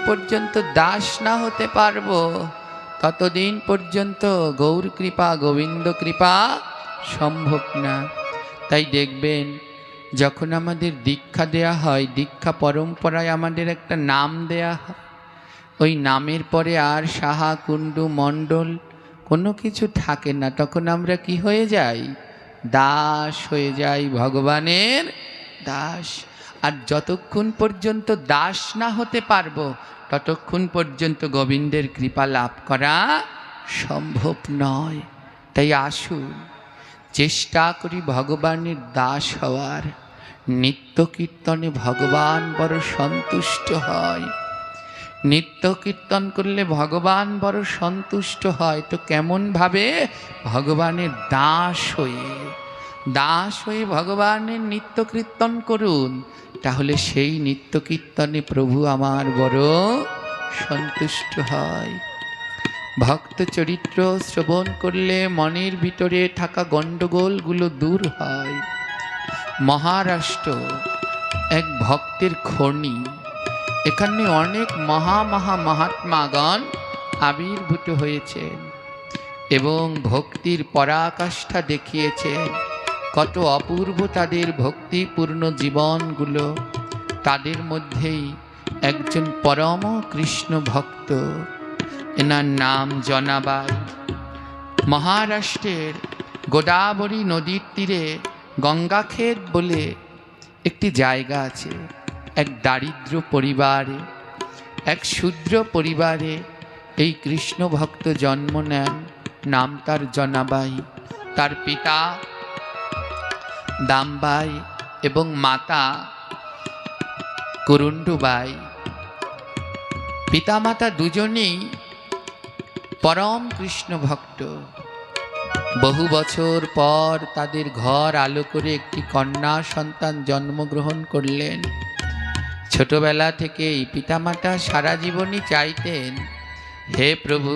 পর্যন্ত দাস না হতে পারবো ততদিন পর্যন্ত গৌর কৃপা গোবিন্দ কৃপা সম্ভব না। তাই দেখবেন যখন আমাদের দীক্ষা দেয়া হয়, দীক্ষা পরম্পরায় আমাদের একটা নাম দেয়া হয়, ওই নামের পরে আর সাহা কুণ্ডু মণ্ডল কোনো কিছু থাকে না। তখন আমরা কি হয়ে যাই? দাস হয়ে যাই, ভগবানের দাস। আর যতক্ষণ পর্যন্ত দাস না হতে পারবো ততক্ষণ পর্যন্ত গোবিন্দের কৃপা লাভ করা সম্ভব নয়। তাই আসুন চেষ্টা করি ভগবানের দাস হওয়ার। নিত্য কীর্তনে ভগবান বড় সন্তুষ্ট হয়। নিত্য কীর্তন করলে ভগবান বড় সন্তুষ্ট হয়। তো কেমনভাবে? ভগবানের দাস হয়ে, দাস হয়ে ভগবানের নিত্য কীর্তন করুন, তাহলে সেই নিত্য কীর্তনে প্রভু আমার বড় সন্তুষ্ট হয়। ভক্ত চরিত্র শ্রবণ করলে মনের ভিতরে থাকা গণ্ডগোলগুলো দূর হয়। মহারাষ্ট্র এক ভক্তের খনি। এখানে অনেক মহাত্মাগণ আবির্ভূত হয়েছেন এবং ভক্তির পরাকাষ্ঠা দেখিয়েছেন। কত অপূর্ব তাদের ভক্তিপূর্ণ জীবনগুলো। তাদের মধ্যেই একজন পরম কৃষ্ণ ভক্ত, এনার নাম জনাবাই। মহারাষ্ট্রের গোদাবরী নদীর তীরে গঙ্গাক্ষেত বলে একটি জায়গা আছে। এক দারিদ্র পরিবারে, এক শূদ্র পরিবারে এই কৃষ্ণ ভক্ত জন্ম নেন। নাম তার জনাবাই। তার পিতা দামবাই এবং মাতা কুরুন্ডুবাই। পিতামাতা দুজনেই পরম কৃষ্ণ ভক্ত। বহু বছর পর তাদের ঘর আলো করে একটি কন্যা সন্তান জন্মগ্রহণ করলেন। ছোটবেলা থেকেই পিতামাতা সারা জীবনই চাইতেন, হে প্রভু,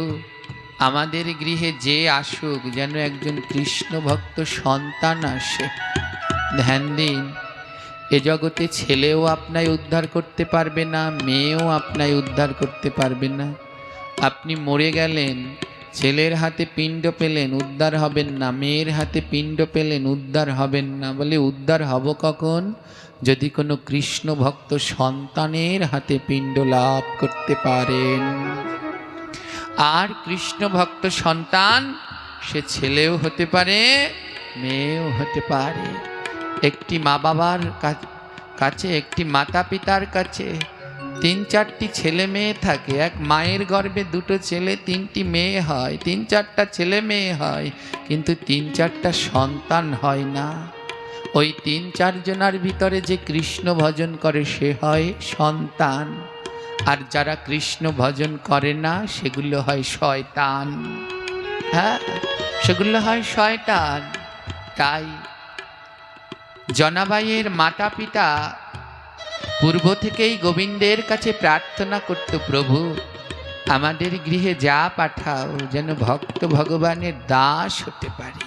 আমাদের গৃহে যে আসুক যেন একজন কৃষ্ণ ভক্ত সন্তান আসে। ধ্যান দিন, এ জগতে ছেলেও আপনাই উদ্ধার করতে পারবে না, মেয়েও আপনাই উদ্ধার করতে পারবে না। আপনি মরে গেলেন, ছেলের হাতে পিণ্ড পেলেন, উদ্ধার হবেন না। মেয়ের হাতে পিণ্ড পেলেন, উদ্ধার হবেন না। বলে উদ্ধার হব কখন? যদি কোনো কৃষ্ণ ভক্ত সন্তানের হাতে পিণ্ড লাভ করতে পারেন। আর কৃষ্ণ ভক্ত সন্তান সে ছেলেও হতে পারে, মেয়েও হতে পারে। একটি মা বাবার কাছে, একটি মাতা পিতার কাছে 3-4টি ছেলে মেয়ে থাকে। এক মায়ের গর্ভে 2টো ছেলে 3টি মেয়ে হয়, 3-4টা ছেলে মেয়ে হয়, কিন্তু 3-4টা সন্তান হয় না। ওই 3-4 জনার ভিতরে যে কৃষ্ণ ভজন করে সে হয় সন্তান, আর যারা কৃষ্ণ ভজন করে না সেগুলো হয় শয়তান। হ্যাঁ, সেগুলো হয় শয়তান। তাই জনাবাইয়ের মাতা পিতা পূর্ব থেকেই গোবিন্দের কাছে প্রার্থনা করত, প্রভু আমাদের গৃহে যা পাঠাও যেন ভক্ত ভগবানের দাস হতে পারে,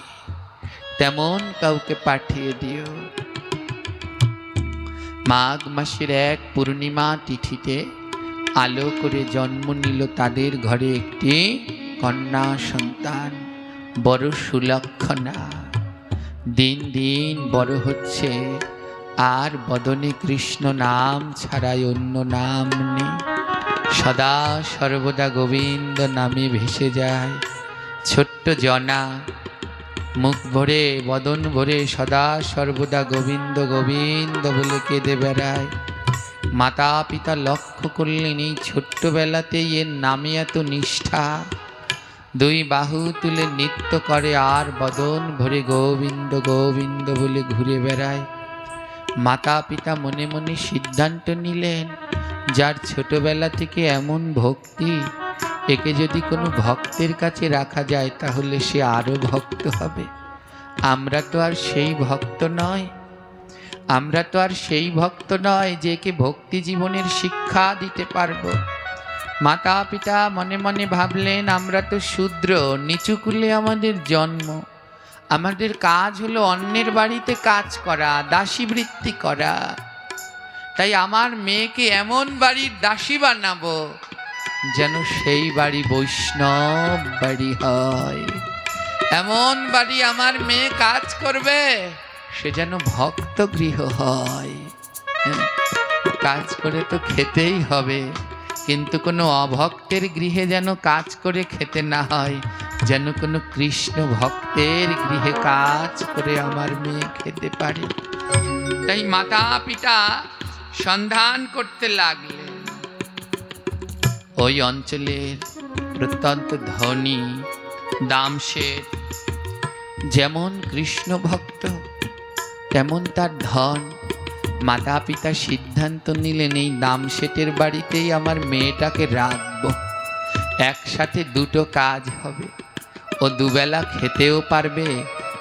তেমন কাউকে পাঠিয়ে দিও। মাঘ মাসের এক পূর্ণিমা তিথিতে আলো করে জন্ম নিল তাদের ঘরে একটি কন্যা সন্তান, বড় সুলক্ষণা। দিন দিন বড় হচ্ছে, আর বদনে কৃষ্ণ নাম ছাড়াই অন্য নাম নেই। সদা সর্বদা গোবিন্দ নামে ভেসে যায়। ছোট্ট জনা মুখ ভরে বদন ভরে সদা সর্বদা গোবিন্দ গোবিন্দ বলে কেঁদে বেড়ায়। মাতা পিতা লক্ষ্য করলেন এই ছোট্টবেলাতেই এর নামে এত নিষ্ঠা। 2 বাহু তুলে নৃত্য করে আর বদন ভরে গোবিন্দ গোবিন্দ বলে ঘুরে বেড়ায়। মাতা পিতা মনে মনে সিদ্ধান্ত নিলেন, যার ছোটবেলা থেকে এমন ভক্তি, একে যদি কোনো ভক্তের কাছে রাখা যায় তাহলে সে আরও ভক্ত হবে। আমরা তো আর সেই ভক্ত নয়, আমরা তো আর সেই ভক্ত নয় যে একে ভক্তি জীবনের শিক্ষা দিতে পারবো। মাতা পিতা মনে মনে ভাবলেন, আমরা তো শূদ্র, নিচু কুলে আমাদের জন্ম, আমাদের কাজ হলো অন্যের বাড়িতে কাজ করা, দাসীবৃত্তি করা। তাই আমার মেয়েকে এমন বাড়ির দাসী বানাবো যেন সেই বাড়ি বৈষ্ণব বাড়ি হয়। এমন বাড়ি আমার মেয়ে কাজ করবে সে যেন ভক্ত গৃহ হয়। কাজ করে তো খেতেই হবে, কিন্তু কোনো অভক্তের গৃহে যেন কাজ করে খেতে না হয়, যেন কোনো কৃষ্ণ ভক্তের গৃহে কাজ করে আমার মেয়ে খেতে পারে। তাই মাতা পিতা সন্ধান করতে লাগলেন। ওই অঞ্চলের প্রত্যন্ত ধনী দামশেঠ যেমন কৃষ্ণ ভক্ত তেমন তার ধন। মাতা পিতা সিদ্ধান্ত নিলেন এই দামশেঠের বাড়িতেই আমার মেয়েটাকে রাখবো, একসাথে দুটো কাজ হবে। ও দুবেলা খেতেও পারবে,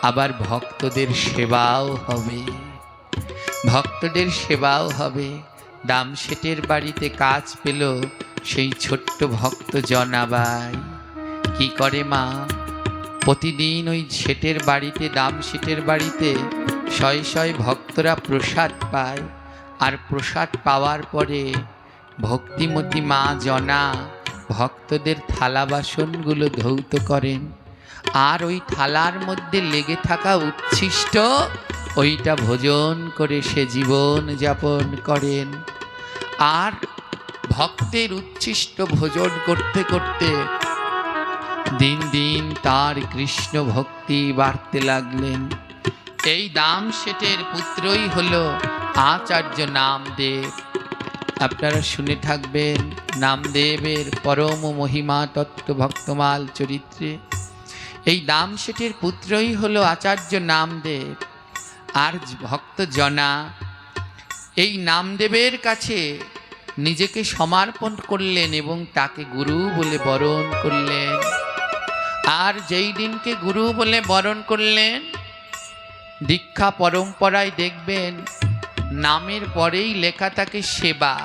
আবার ভক্তদের সেবাও হবে। ভক্তদের সেবাও হবে। দামশেঠের বাড়িতে কাজ পেল সেই ছোট্ট ভক্ত জনাবাই। কি করে মা, প্রতিদিন ওই শেঠের বাড়িতে, দামশেঠের বাড়িতে শয়ে শয়ে ভক্তরা প্রসাদ পায়। আর প্রসাদ পাওয়ার পরে ভক্তিমতী মা জনা ভক্তদের থালা বাসনগুলো ধৌত করেন, আর ওই থালার মধ্যে লেগে থাকা উচ্ছিষ্ট ওইটা ভোজন করে সে জীবন যাপন করেন। আর ভক্তের উচ্ছিষ্ট ভোজন করতে করতে দিন দিন তার কৃষ্ণ ভক্তি বাড়তে লাগলেন। এই দামশেঠের পুত্রই হল আচার্য নামদেব। আপনারা শুনে থাকবেন নামদেবের পরম মহিমা তত্ত্ব ভক্তমাল চরিত্রে। এই দামশেঠের পুত্রই হল আচার্য নামদেব। আর ভক্ত জনা এই নামদেবের কাছে নিজেকে সমর্পণ করলেন এবং তাকে গুরু বলে বরণ করলেন। আর যেই দিনকে গুরু বলে বরণ করলেন, দীক্ষা পরম্পরায় দেখবেন নামের পরেই লেখা থাকে সেবা।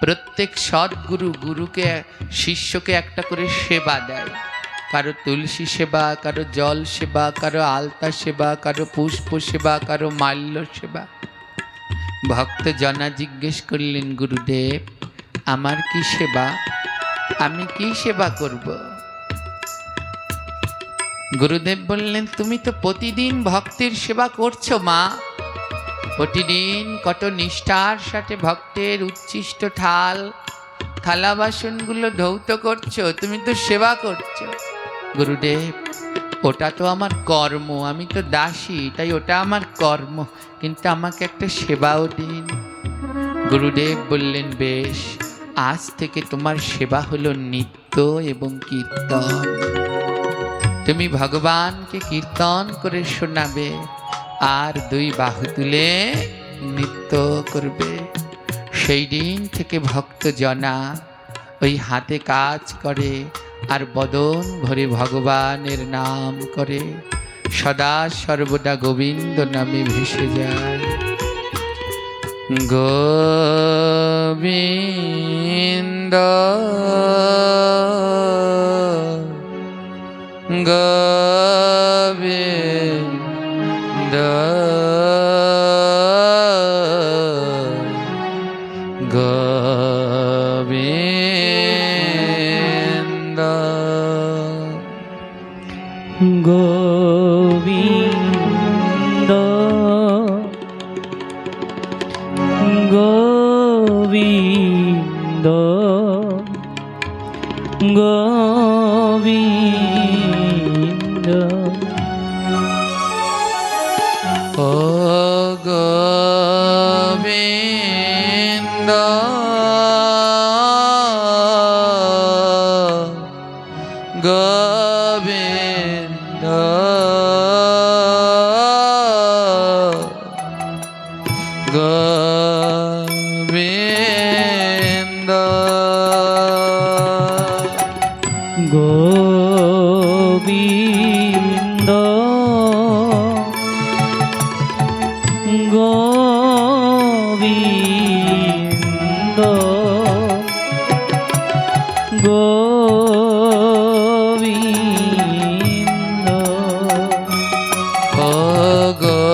প্রত্যেক সদ্গুরু গুরুকে শিষ্যকে একটা করে সেবা দেয়। কারো তুলসী সেবা, কারো জল সেবা, কারো আলতা সেবা, কারো পুষ্প সেবা, কারো মাল্য সেবা। ভক্ত জনা জিজ্ঞেস করলেন, গুরুদেব আমার কি সেবা, আমি কি সেবা করব? গুরুদেব বললেন, তুমি তো প্রতিদিন ভক্তের সেবা করছো মা, প্রতিদিন কত নিষ্ঠার সাথে ভক্তের উচ্ছিষ্ট থালা বাসনগুলো ধৌত করছো, তুমি তো সেবা করছো। গুরুদেব ওটা তো আমার কর্ম, আমি তো দাসী, তাই ওটা আমার কর্ম, কিন্তু আমাকে একটা সেবাও দিন। গুরুদেব বললেন, বেশ, আজ থেকে তোমার সেবা হলো নিত্য এবং কীর্তন। তুমি ভগবানকে কীর্তন করে শোনাবে আর দুই বাহু তুলে নৃত্য করবে। সেই দিন থেকে ভক্ত জনা ওই হাতে কাজ করে আর বদন ভরে ভগবানের নাম করে, সদা সর্বদা গোবিন্দ নামে ভেসে যায়। গোবিন্দ গোবিন্দ গোবিন্দ গোবিন্দ গোবিন্দ গোবিন্দ ও গোবিন্দ গোবিন্দ গোবিন্দ গোবিন্দ গোবিন্দ গোবিন্দ ও গোবিন্দ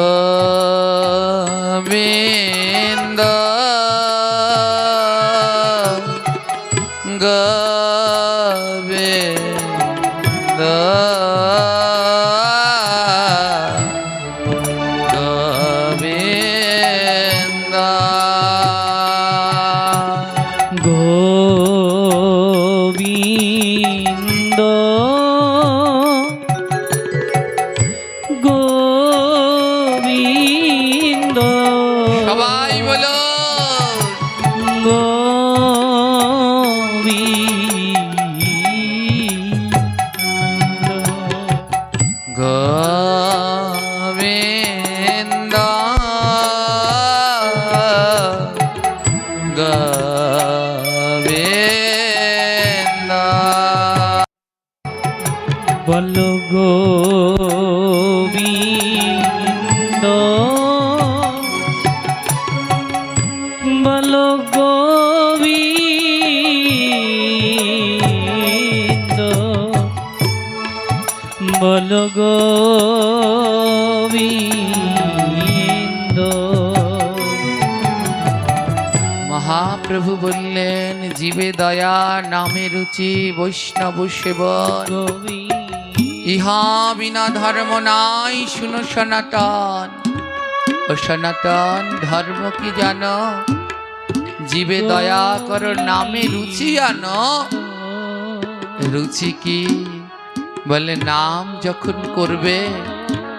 গোবিন্দ গোবিন্দ গোবিন্দ গোবিন্দ সবাই বলো গোবিন্দ গোবিন্দ গোবিন্দ বলো গোবিন্দ বলো গোবিন্দ বলো গোবিন্দ মহাপ্রভু বললেন জীবে দয়া নামে রুচি বৈষ্ণব সেবন ইহা বিনা ধর্ম নাই শুনো সনাতন ও সনাতন ধর্ম কি জানো জীবে দয়া করো নামে রুচি আনো রুচি কি বলে নাম যখন করবে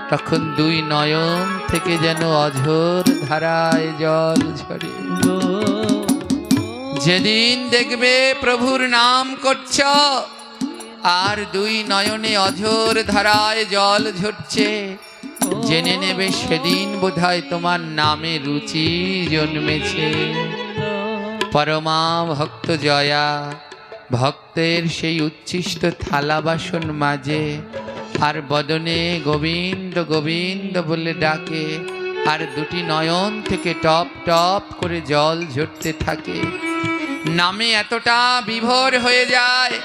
তখন দুই নয়ন থেকে যেন অঝোর ধারায় জল ঝরে যেদিন দেখবে প্রভুর নাম করছ আর দুই নয়নে অঝোর ধারায় জল ঝরছে জেনে নেবে সেদিন বোধহয় তোমার নামে রুচি জন্মেছে পরমা ভক্ত জয়া ভক্তের সেই উচ্ছিষ্ট থালা বাসন মাঝে আর বদনে গোবিন্দ গোবিন্দ বলে ডাকে আর দুটি নয়ন থেকে টপ টপ করে জল ঝরতে থাকে নামে এতটা বিভোর হয়ে যায়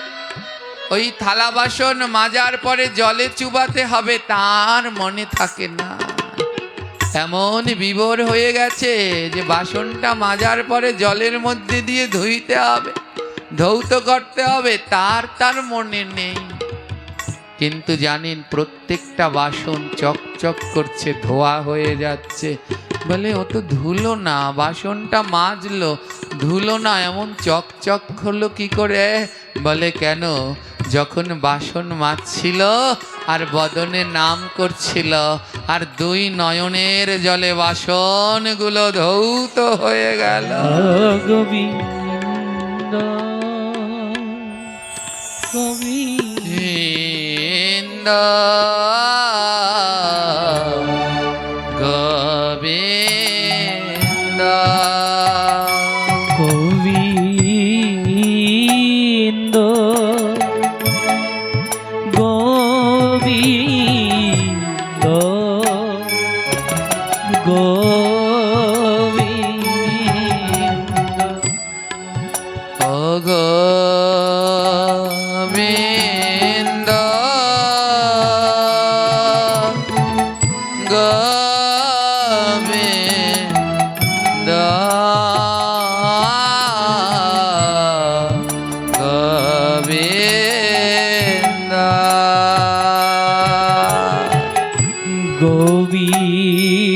ওই থালা বাসন মাজার পরে জলে চুবাতে হবে তার মনে থাকে না এমন বিভোর হয়ে গেছে যে বাসনটা মাজার পরে জলের মধ্যে দিয়ে ধুইতে হবে ধৌত করতে হবে তার মনে নেই কিন্তু জানেন প্রত্যেকটা বাসন চকচক করছে ধোয়া হয়ে যাচ্ছে বলে ও তো ধুলো না বাসনটা মাজলো ধুলো না এমন চকচক হলো কি করে বলে কেন যখন বাসন মাজছিল আর বদনে নাম করছিল আর দুই নয়নের জলে বাসনগুলো ধৌত হয়ে গেল গোবিন্দ গোবিন্দ গোবিন্দ গোবিন্দ গোবিন্দ গোবিন্দ ও গোবিন্দ গোবিন্দ গোবিন্দ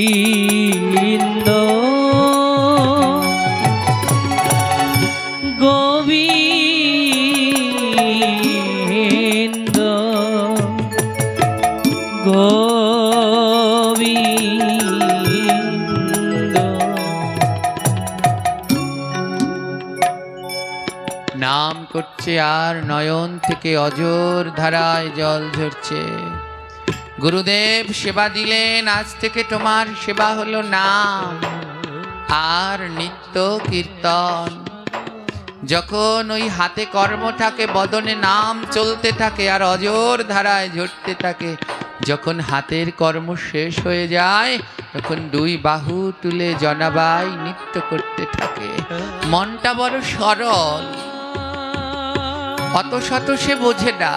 গোবিন্দ গোবিন্দ গোবিন্দ নাম করছে আর নয়ন থেকে অজর ধারায় জল ঝরছে গুরুদেব সেবা দিলেন আজ থেকে তোমার সেবা হলো নাম আর নিত্য কীর্তন যখন ওই হাতে কর্ম থাকে বদনে নাম চলতে থাকে আর অজর ধারায় ঝরতে থাকে যখন হাতের কর্ম শেষ হয়ে যায় তখন দুই বাহু তুলে জনাবাই নৃত্য করতে থাকে মনটা বড় সরল অত শত সে বোঝে না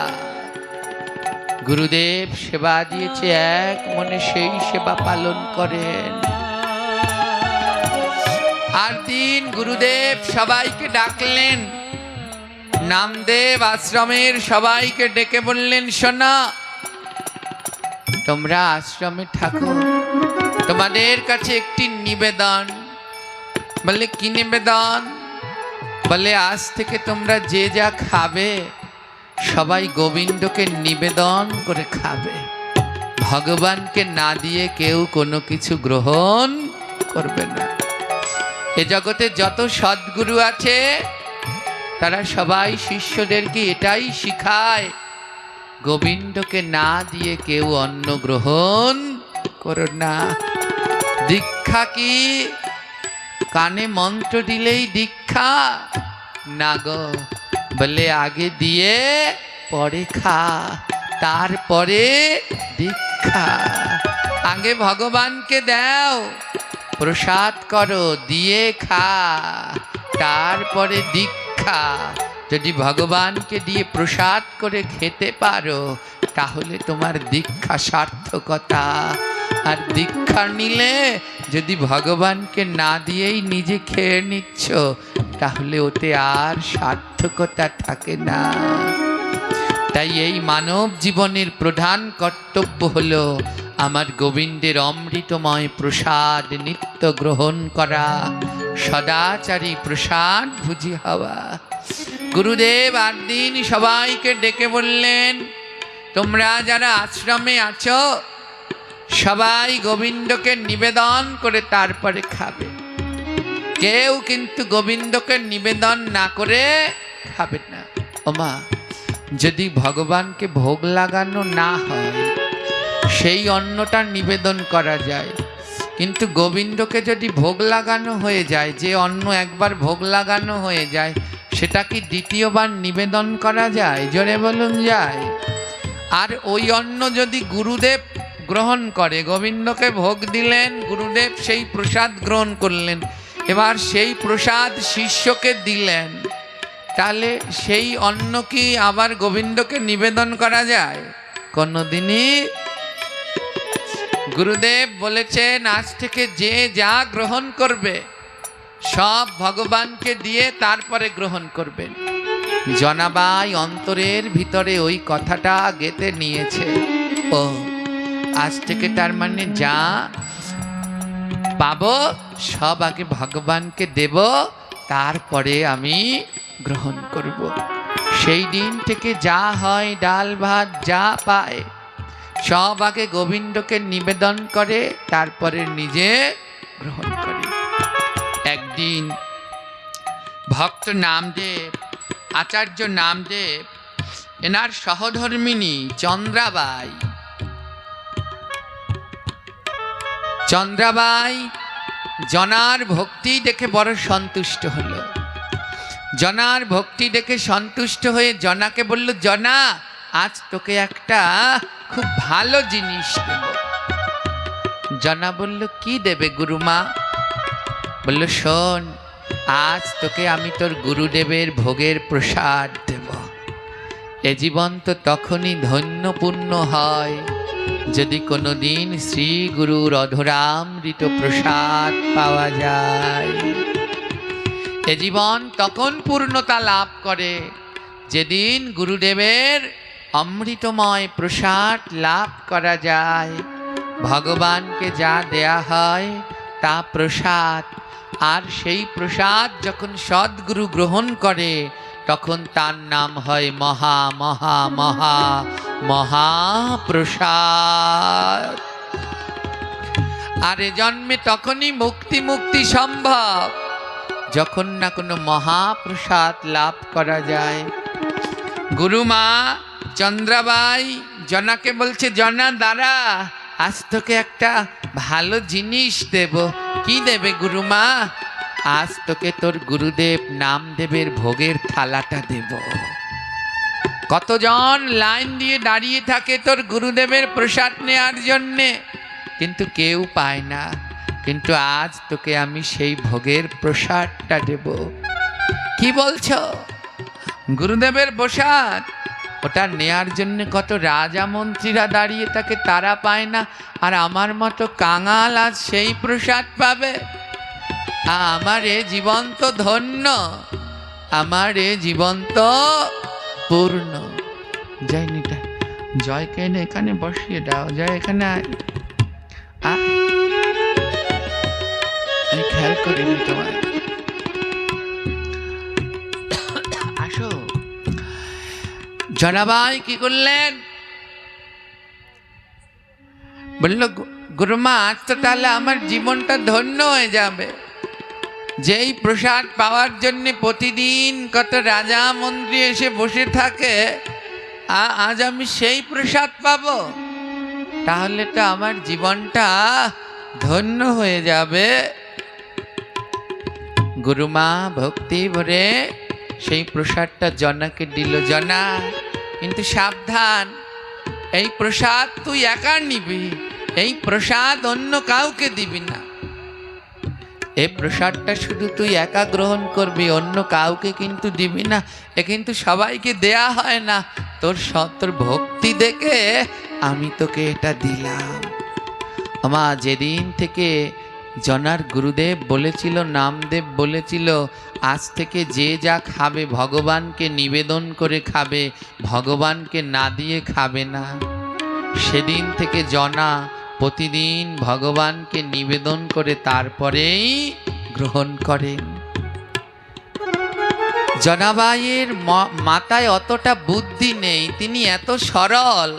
গুরুদেব সেবা দিয়েছে এক মনে সেই সেবা পালন করেন আর দিন গুরুদেব সবাইকে ডাকলেন নামদেব আশ্রমের সবাইকে ডেকে বললেন, শোনা, তোমরা আশ্রমে থাকো, তোমাদের কাছে একটি নিবেদন। বলে, কি নিবেদন? বলে, আজ থেকে তোমরা যে যা খাবে সবাই গোবিন্দকে নিবেদন করে খাবে, ভগবানকে না দিয়ে কেউ কোনো কিছু গ্রহণ করবে না। এ জগতে যত সদ্গুরু আছে তারা সবাই শিষ্যদেরকে এটাই শিখায়, গোবিন্দকে না দিয়ে কেউ অন্ন গ্রহণ করো না। দীক্ষা কি কানে মন্ত্র দিলেই দীক্ষা না গো। বলে, আগে দিয়ে পরে খা, তারপরে দীক্ষা। আগে ভগবানকে দাও, প্রসাদ করো, দিয়ে খা, তারপরে দীক্ষা। যদি ভগবানকে দিয়ে প্রসাদ করে খেতে পারো তাহলে তোমার দীক্ষা সার্থকতা। আর দীক্ষা নিলে যদি ভগবানকে না দিয়েই নিজে খেয়ে নিচ্ছ তাহলে ওতে আর সার্থকতা থাকে না। তাই এই মানব জীবনের প্রধান কর্তব্য হলো আমার গোবিন্দের অমৃতময় প্রসাদ নিত্য গ্রহণ করা, সদাচারী প্রসাদ ভুজি হওয়া। গুরুদেব আর দিন সবাইকে ডেকে বললেন, তোমরা যারা আশ্রমে আছো সবাই গোবিন্দকে নিবেদন করে তারপরে খাবে। কেউ কিন্তু গোবিন্দকে নিবেদন না করে খাবে না। ওমা, যদি ভগবানকে ভোগ লাগানো না হয় সেই অন্নটা নিবেদন করা যায়, কিন্তু গোবিন্দকে যদি ভোগ লাগানো হয়ে যায়, যে অন্ন একবার ভোগ লাগানো হয়ে যায় সেটা কি দ্বিতীয়বার নিবেদন করা যায়? জোরে বলুন, যায়? আর ওই অন্ন যদি গুরুদেব গ্রহণ করে, গোবিন্দকে ভোগ দিলেন, গুরুদেব সেই প্রসাদ গ্রহণ করলেন, এবার সেই প্রসাদ শিষ্যকে দিলেন, তাহলে সেই অন্ন কি আবার গোবিন্দকে নিবেদন করা যায়? কোনোদিনই। গুরুদেব বলেছেন, আজ থেকে যে যা গ্রহণ করবে সব ভগবানকে দিয়ে তারপরে গ্রহণ করবেন। জনাবাই অন্তরের ভিতরে ওই কথাটা গেঁথে নিয়েছে। ও, আজ থেকে তার মানে যা পাবো সব আগে ভগবানকে দেব, তারপরে আমি গ্রহণ করব। সেই দিন থেকে যা হয়, ডাল ভাত যা পায় সব আগে গোবিন্দকে নিবেদন করে তারপরে নিজে গ্রহণ করে। একদিন ভক্ত নামদেব, আচার্য নামদেব, এনার সহধর্মিণী চন্দ্রাবাই জনার ভক্তি দেখে বড় সন্তুষ্ট হলো। জনার ভক্তি দেখে সন্তুষ্ট হয়ে জনাকে বলল, জনা, আজ তোকে একটা খুব ভালো জিনিস দেব। জনা বলল, কি দেবে গুরুমা? বলল, শোন, আজ তোকে আমি তোর গুরুদেবের ভোগের প্রসাদ দেব। এ জীবন তো তখনই ধন্যপূর্ণ হয় যদি কোনো দিন শ্রী গুরুর অধরামৃত প্রসাদ পাওয়া যায়। এ জীবন তখন পূর্ণতা লাভ করে যেদিন গুরুদেবের অমৃতময় প্রসাদ লাভ করা যায়। ভগবানকে যা দেয়া হয় তা প্রসাদ, আর সেই প্রসাদ যখন সদ্গুরু গ্রহণ করে তখন তার নাম হয় মহা মহা মহা মহাপ্রসাদ। আর এ জন্মে তখনই মুক্তি সম্ভব যখন না কোনো মহাপ্রসাদ লাভ করা যায়। গুরুমা চন্দ্রাবাই জনাকে বলছে, জনা দাঁড়া, আজ তোকে একটা ভালো জিনিস দেব। কি দেবে গুরুমা? আজ তোকে তোর গুরুদেব নামদেবের ভোগের থালাটা দেব। কতজন লাইন দিয়ে দাঁড়িয়ে থাকে তোর গুরুদেবের প্রসাদ নেওয়ার জন্যে, কিন্তু কেউ পায় না। কিন্তু আজ তোকে আমি সেই ভোগের প্রসাদটা দেব। কি বলছো? গুরুদেবের প্রসাদ, ওটা নেয়ার জন্য কত রাজা মন্ত্রীরা দাঁড়িয়ে থাকে, তারা পায় না, আর আমার মতো কাঙাল আজ সেই প্রসাদ পাবে? আমার এ জীবন তো ধন্য। আমার এ জীবন তো পূর্ণ। জয় নিটা, জয়কে এনে এখানে বসিয়ে দাও। জয় এখানে আয়, আয়। আমি খেয়াল করিনি তোমায়, আসো। জনাবাই কি করলেন? বলল গুরুমা আজ তো তাহলে আমার জীবনটা ধন্য হয়ে যাবে। যেই প্রসাদ পাওয়ার জন্য প্রতিদিন কত রাজা মন্ত্রী এসে বসে থাকে, আজ আমি সেই প্রসাদ পাবো, তাহলে তো আমার জীবনটা ধন্য হয়ে যাবে। গুরুমা ভক্তি ভরে সেই প্রসাদটা জনাকে দিল। জনা কিন্তু সাবধান, এই প্রসাদ তুই একা নিবি, এই প্রসাদ অন্য কাউকে দিবি না। এই প্রসাদটা শুধু তুই একা গ্রহণ করবি, অন্য কাউকে কিন্তু দিবি না। এ কিন্তু সবাইকে দেয়া হয় না। তোর ভক্তি দেখে আমি তোকে এটা দিলাম। আমা যেদিন থেকে জনার গুরুদেব বলেছিল, নামদেব বলেছিল, আজ থেকে যে যা খাবে ভগবানকে নিবেদন করে খাবে, ভগবানকে না দিয়ে খাবে না, সেদিন থেকে জনা প্রতিদিন ভগবানকে নিবেদন করে তারপরেই গ্রহণ করেন। জনাবাইয়ের মাথায় অতটা বুদ্ধি নেই, তিনি এত সরল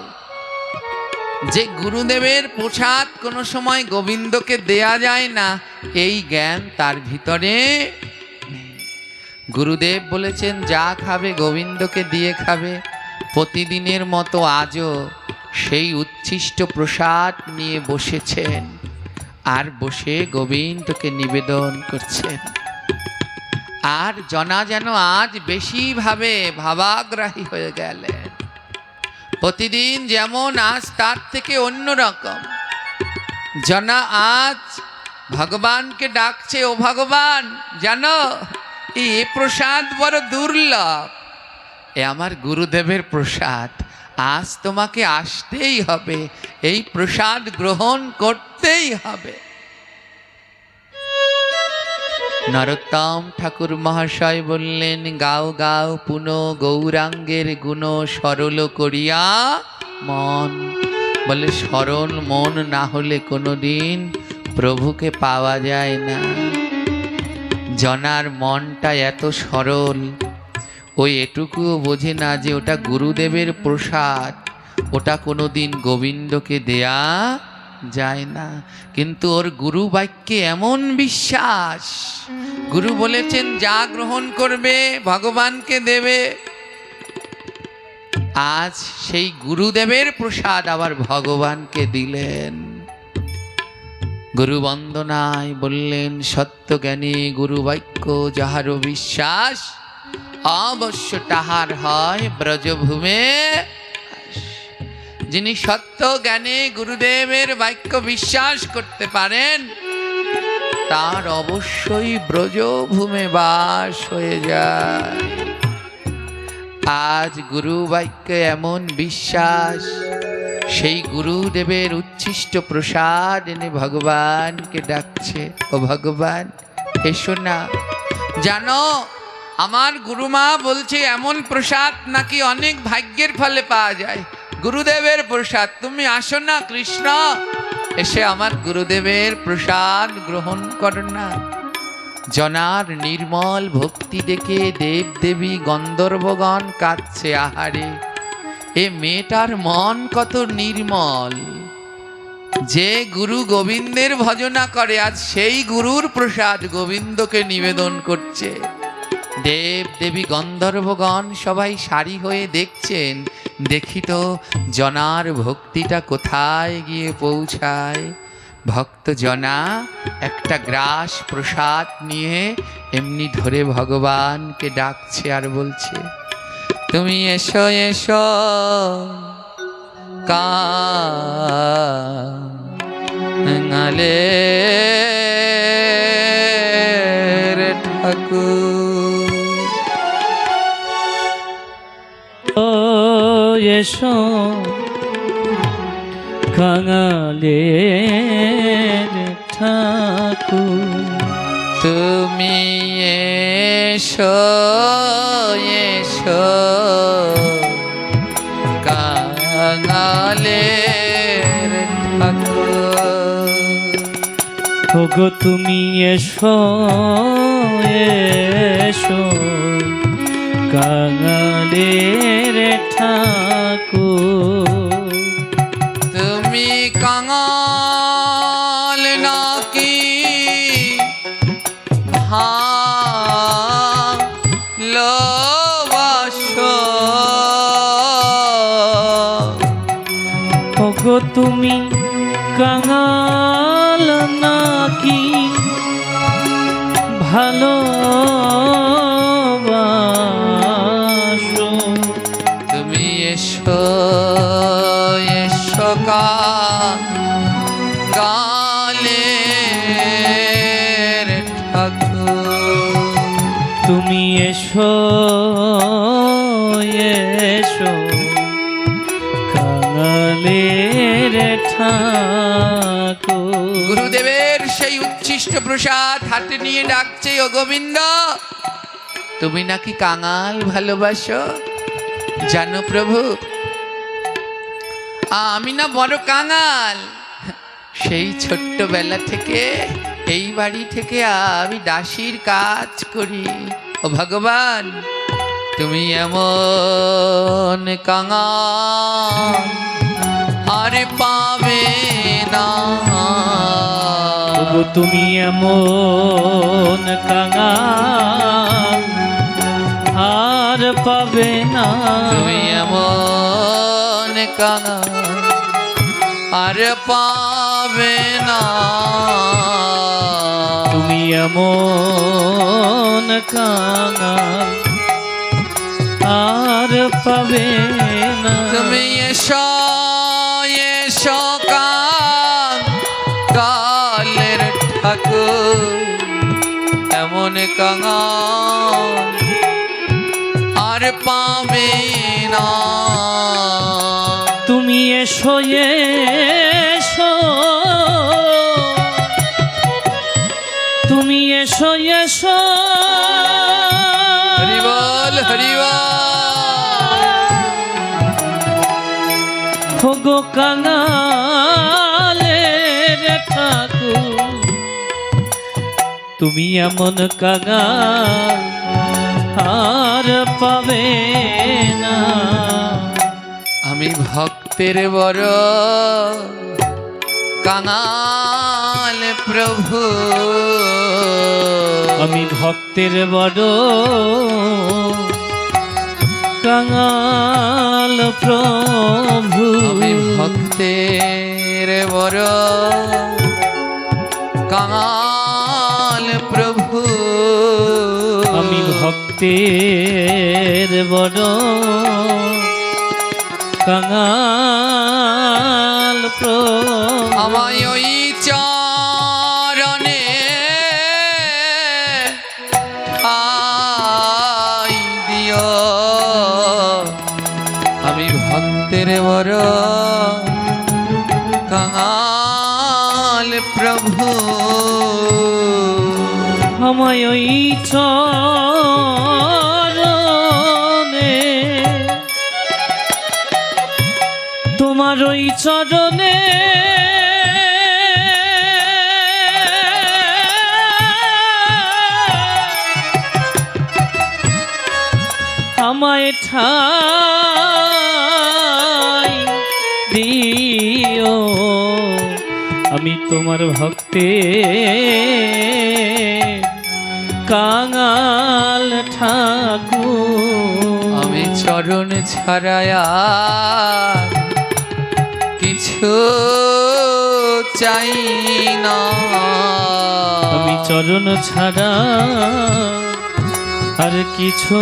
যে গুরুদেবের প্রসাদ কোনো সময় গোবিন্দকে দেয়া যায় না, এই জ্ঞান তার ভিতরে নেই। গুরুদেব বলেছেন যা খাবে গোবিন্দকে দিয়ে খাবে। প্রতিদিনের মতো আজও সেই উচ্ছিষ্ট প্রসাদ নিয়ে বসেছেন, আর বসে গোবিন্দকে নিবেদন করছেন। আর জনা যেন আজ বেশি ভাবাগ্রাহী হয়ে গেলেন। প্রতিদিন যেমন আজ তার থেকে অন্যরকম। জনা আজ ভগবানকে ডাকছে, ও ভগবান জানো এই প্রসাদ বড় দুর্লভ, এ আমার গুরুদেবের প্রসাদ, আজ তোমাকে আসতেই হবে, এই প্রসাদ গ্রহণ করতেই হবে। নরোত্তম ঠাকুর মহাশয় বললেন, গাও গাও পুন গৌরাঙ্গের গুণ সরল করিয়া মন। বলে সরল মন না হলে কোনোদিন প্রভুকে পাওয়া যায় না। জনার মনটা এত সরল, ওই এটুকুও বোঝে না যে ওটা গুরুদেবের প্রসাদ, ওটা কোনোদিন গোবিন্দকে দেয়া যায় না। কিন্তু ওর গুরু বাক্যে এমন বিশ্বাস, গুরু বলেছেন যা গ্রহণ করবে ভগবানকে দেবে। আজ সেই গুরুদেবের প্রসাদ আবার ভগবানকে দিলেন। গুরু বন্দনায় বললেন, সত্যজ্ঞানী গুরু বাক্য যাহারও বিশ্বাস, অবশ্য তাহার হয় ব্রজভূমে। যিনি সত্য জ্ঞানে গুরুদেবের বাক্য বিশ্বাস করতে পারেন, তার অবশ্যই ব্রজভূমে বাস হয়ে যায়। আজ গুরু বাক্যে এমন বিশ্বাস, সেই গুরুদেবের উচ্ছিষ্ট প্রসাদ এনে ভগবানকে ডাকছে, ও ভগবান এসো না। জানো আমার গুরুমা বলছে এমন প্রসাদ নাকি অনেক ভাগ্যের ফলে পাওয়া যায়, গুরুদেবের প্রসাদ, তুমি আসো না কৃষ্ণ, এসে আমার গুরুদেবের প্রসাদ গ্রহণ করো না। জনার নির্মল ভক্তি দেখে দেব দেবী গন্ধর্বগণ কাঁদছে, আহারে এ মেয়েটার মন কত নির্মল। যে গুরু গোবিন্দের ভজনা করে, আজ সেই গুরুর প্রসাদ গোবিন্দকে নিবেদন করছে। দেব দেবী গন্ধর্বগণ সবাই সারি হয়ে দেখছেন, দেখি তো জনার ভক্তিটা কোথায় গিয়ে পৌঁছায়। ভক্ত জনা একটা গ্রাস প্রসাদ নিয়ে এমনি ধরে ভগবানকে ডাকছে আর বলছে, তুমি এসো এসো কাঙালে ঠাকুর। ও এসো কাঙালের ঠাকুর, তুমি এসো এসো কাঙালের ঠাকুর। ওগো তুমি এসো এসো কাঙালের ঠাকুর। তুমি কাঙাল নাকি ভালোবাসো? ওগো তুমি কাঙাল নাকি ভালোবাসো? তুমি এসো এসো কাঙালের ঠাকুর। তুমি এসো এসো কাঙালের ঠাকুর। গুরুদেবের সেই উচ্ছিষ্ট প্রসাদ হাতে নিয়ে ডাকছে, ও গোবিন্দ তুমি নাকি কাঙাল ভালোবাসো? জানো প্রভু, আমি না বড় কাঙাল। সেই ছোট্টবেলা থেকে এই বাড়ি থেকে আমি দাসীর কাজ করি। ও ভগবান, তুমি এমন কাঙাল আর পাবে না। ওগো তুমি এমন কাঙাল আর পাবে না। তুমি এমন কাঙাল আর পাবে না। তুমি এমন কাঙাল আর পাবে না। তুমি এসো এসো কাঙালের ঠাকুর। এমন কাঙাল আর পাবে না। তুমি এসো এসো তুমি এসো এসো হরি বল হরি বল। ওগো কাঙালের ঠাকুর। তুমি এমন কাঙাল আর পাবে না। আমি ভক্তের বড় কাঙাল প্রভু। আমি ভক্তের বড় কাঙাল প্রভু। আমি ভক্তের বড় কাঙাল প্রভু। আমি ভক্তের বড় কাঙাল প্রভু। আমায় ওই চরণে ঠাই দিও। আমি ভক্তের বড় কাঙাল প্রভু। আমায় ওই চরণে তোমার ওই চরণে আমায় ঠাই দিও। আমি তোমার ভক্তে কাঙাল ঠাকুর। আমি চরণ ছাড়ায়া কিছু চাই না। আমি চরণ ছাড়া আর কিছু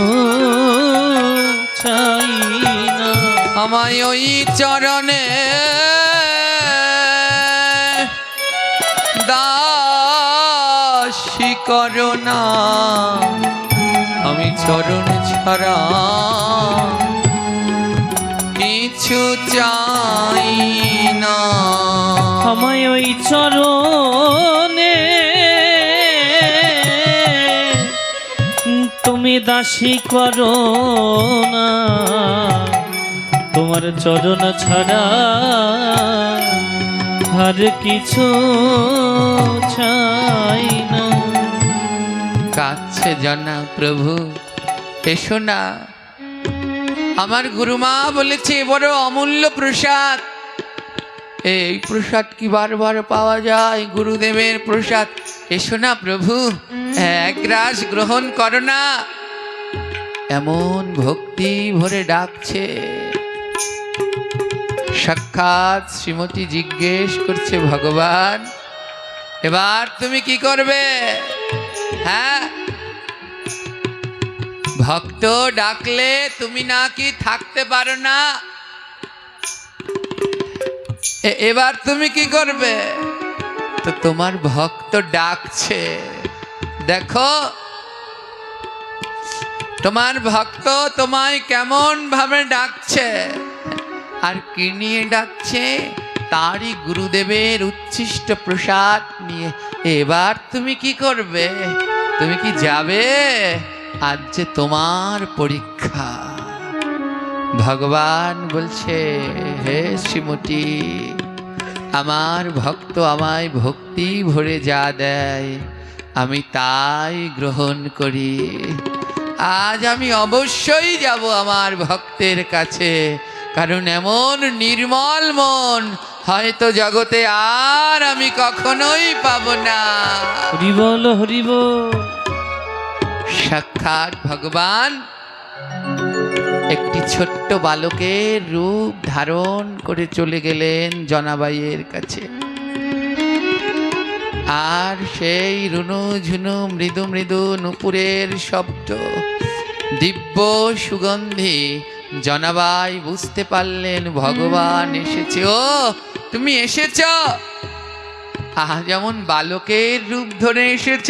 চাই না। আমায় ওই চরণে দাসী করো না। আমি চরণ ছাড়া কিছু চাই না। আমায় ওই চরণে দাসী করো না, তোমার চরণ ছাড়া আর কিছু চাই না। কাছে জানা প্রভু, এসো না। আমার গুরুমা বলেছে বড় অমূল্য প্রসাদ, এই প্রসাদ কি বারবার পাওয়া যায়? গুরুদেবের প্রসাদ, এসো না প্রভু, এক গ্রাস গ্রহণ করো না। এমন ভক্তি ভরে ডাকছে। সাক্ষাৎ শ্রীমতী জিজ্ঞেস করছে, ভগবান এবার তুমি কি করবে? হ্যাঁ, ভক্ত ডাকলে তুমি নাকি থাকতে পারো না, এবার তুমি কি করবে? তো তোমার ভক্ত ডাকছে, দেখো তোমার ভক্ত তোমায় কেমন ভাবে ডাকছে, আর কি নিয়ে ডাকছে? তারই গুরুদেবের উচ্ছিষ্ট প্রসাদ নিয়ে। এবার তুমি কি করবে? তুমি কি যাবে? আজ যে তোমার পরীক্ষা। ভগবান বলছে, হে শ্রীমতী, আমার ভক্ত আমায় ভক্তি ভরে যা দেয় আমি তাই গ্রহণ করি। আজ আমি অবশ্যই যাব আমার ভক্তের কাছে, কারণ এমন নির্মল মন হয়তো জগতে আর আমি কখনোই পাব না। হরি বল, হরি বল। সাক্ষাৎ ভগবান একটি ছোট্ট বালকের রূপ ধারণ করে চলে গেলেন জনাবাইয়ের কাছে। আর সেই রুনু ঝুনু মৃদু মৃদু নুপুরের শব্দ, দিব্য সুগন্ধি, জনাবাই বুঝতে পারলেন ভগবান এসেছে। ও তুমি এসেছ, আজ যেমন বালকের রূপ ধরে এসেছ।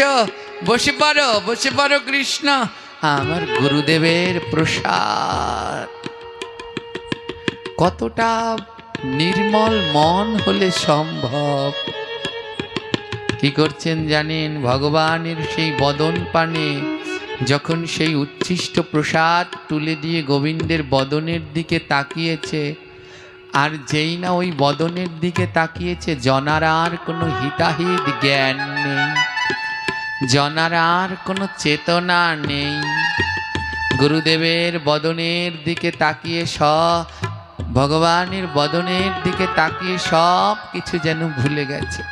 বসে পড়ো, বসে পড়ো কৃষ্ণ, আমার গুরুদেবের প্রসাদ। কতটা নির্মল মন হলে সম্ভব? কি করছেন জানেন? ভগবানের সেই বদন পানে যখন সেই উচ্ছিষ্ট প্রসাদ তুলে দিয়ে গোবিন্দের বদনের দিকে তাকিয়েছে, আর যেই না ওই বদনের দিকে তাকিয়েছে, জনার আর কোনো হিতাহিত জ্ঞান নেই, জনার আর কোনো চেতনা নেই। গুরুদেবের বদনের দিকে তাকিয়ে ভগবানের বদনের দিকে তাকিয়ে সব কিছু যেন ভুলে গেছে।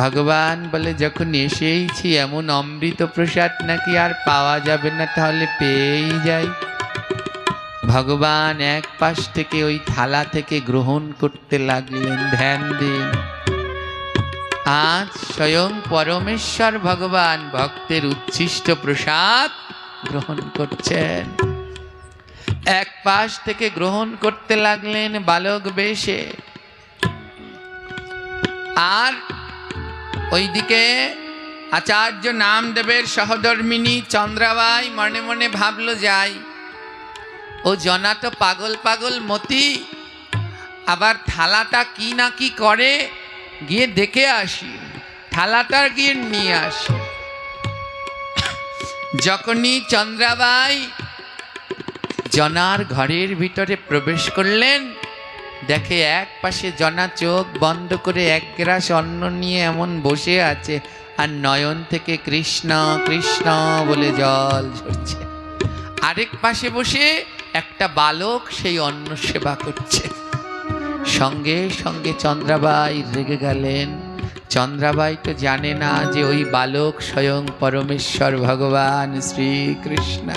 ভগবান বলে, যখন এসেইছি এমন অমৃত প্রসাদ নাকি আর পাওয়া যাবে না, তাহলে পেয়েই যাই। ভগবান এক পাশ থেকে ওই থালা থেকে গ্রহণ করতে লাগলেন। ধ্যান দিন, আজ স্বয়ং পরমেশ্বর ভগবান ভক্তের উচ্ছিষ্ট প্রসাদ গ্রহণ করছেন। এক পাশ থেকে গ্রহণ করতে লাগলেন বালক বেশে, আর ওইদিকে আচার্য নামদেবের সহধর্মিনী চন্দ্রাবাই মনে মনে ভাবলো, যাই, ও জনা তো পাগল পাগল মতি, আবার থালাটা কি না কি করে, গিয়ে দেখে আসি, থালাটা গিয়ে নিয়ে আসি। যখনই চন্দ্রাবাই জনার ঘরের ভিতরে প্রবেশ করলেন, দেখে এক পাশে জনা চোখ বন্ধ করে এক গ্রাস অন্ন নিয়ে এমন বসে আছে, আর নয়ন থেকে কৃষ্ণ কৃষ্ণ বলে জল ঝরছে। আরেক পাশে বসে একটা বালক সেই অন্ন সেবা করছে। সঙ্গে সঙ্গে চন্দ্রাবাই রেগে গেলেন। চন্দ্রাবাই তো জানে না যে ওই বালক স্বয়ং পরমেশ্বর ভগবান শ্রীকৃষ্ণ।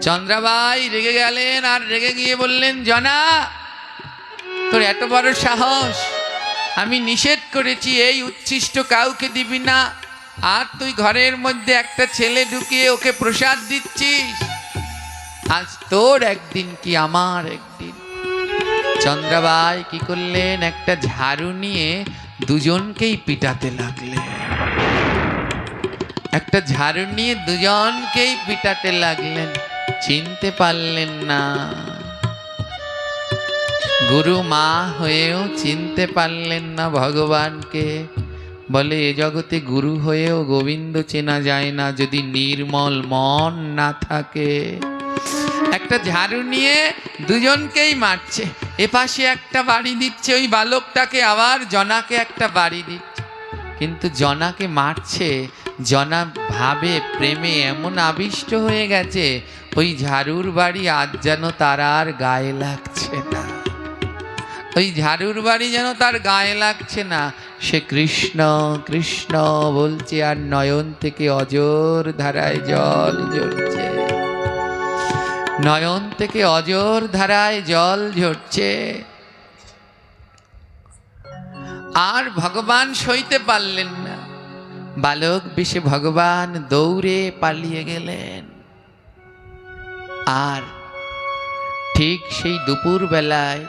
চন্দ্রাবাই রেগে গেলেন, আর রেগে গিয়ে বললেন, জনা, তোর এত বড় সাহস, আমি নিষেধ করেছি এই উচ্ছিষ্ট কাউকে দিবি না, আর তুই ঘরের মধ্যে একটা ছেলে ঢুকিয়ে ওকে প্রসাদ দিচ্ছিস। আজ তোর একদিন কি আমার একদিন। চন্দ্রাবাই কি করলেন? একটা ঝাড়ু নিয়ে দুজনকেই পিটাতে লাগলেন। একটা ঝাড়ু নিয়ে দুজনকেই পিটাতে লাগলেন। চিনতে পারলেন না, গুরু মা হয়েও চিনতে পারলেন না ভগবানকে। বলে এ জগতে গুরু হয়েও গোবিন্দ চেনা যায় না যদি নির্মল মন না থাকে। একটা ঝাড়ু নিয়ে দুজনকেই মারছে, এপাশে একটা বাড়ি দিচ্ছে ওই বালকটাকে, আবার জনাকে একটা বাড়ি দিচ্ছে। কিন্তু জনাকে মারছে, জনা ভাবে প্রেমে এমন আবিষ্ট হয়ে গেছে ওই ঝাড়ুর বাড়ি আজ যেন তার আর গায়ে লাগছে না, ওই ঝাড়ুর বাড়ি যেন তার গায়ে লাগছে না। সে কৃষ্ণ কৃষ্ণ বলছে আর নয়ন থেকে অজর ধারায় জল ঝরছে, নয়ন থেকে অজর ধারায় জল ঝরছে। আর ভগবান সইতে পারলেন না, বালক বেশে ভগবান দৌড়ে পালিয়ে গেলেন। আর ঠিক সেই দুপুর বেলায়,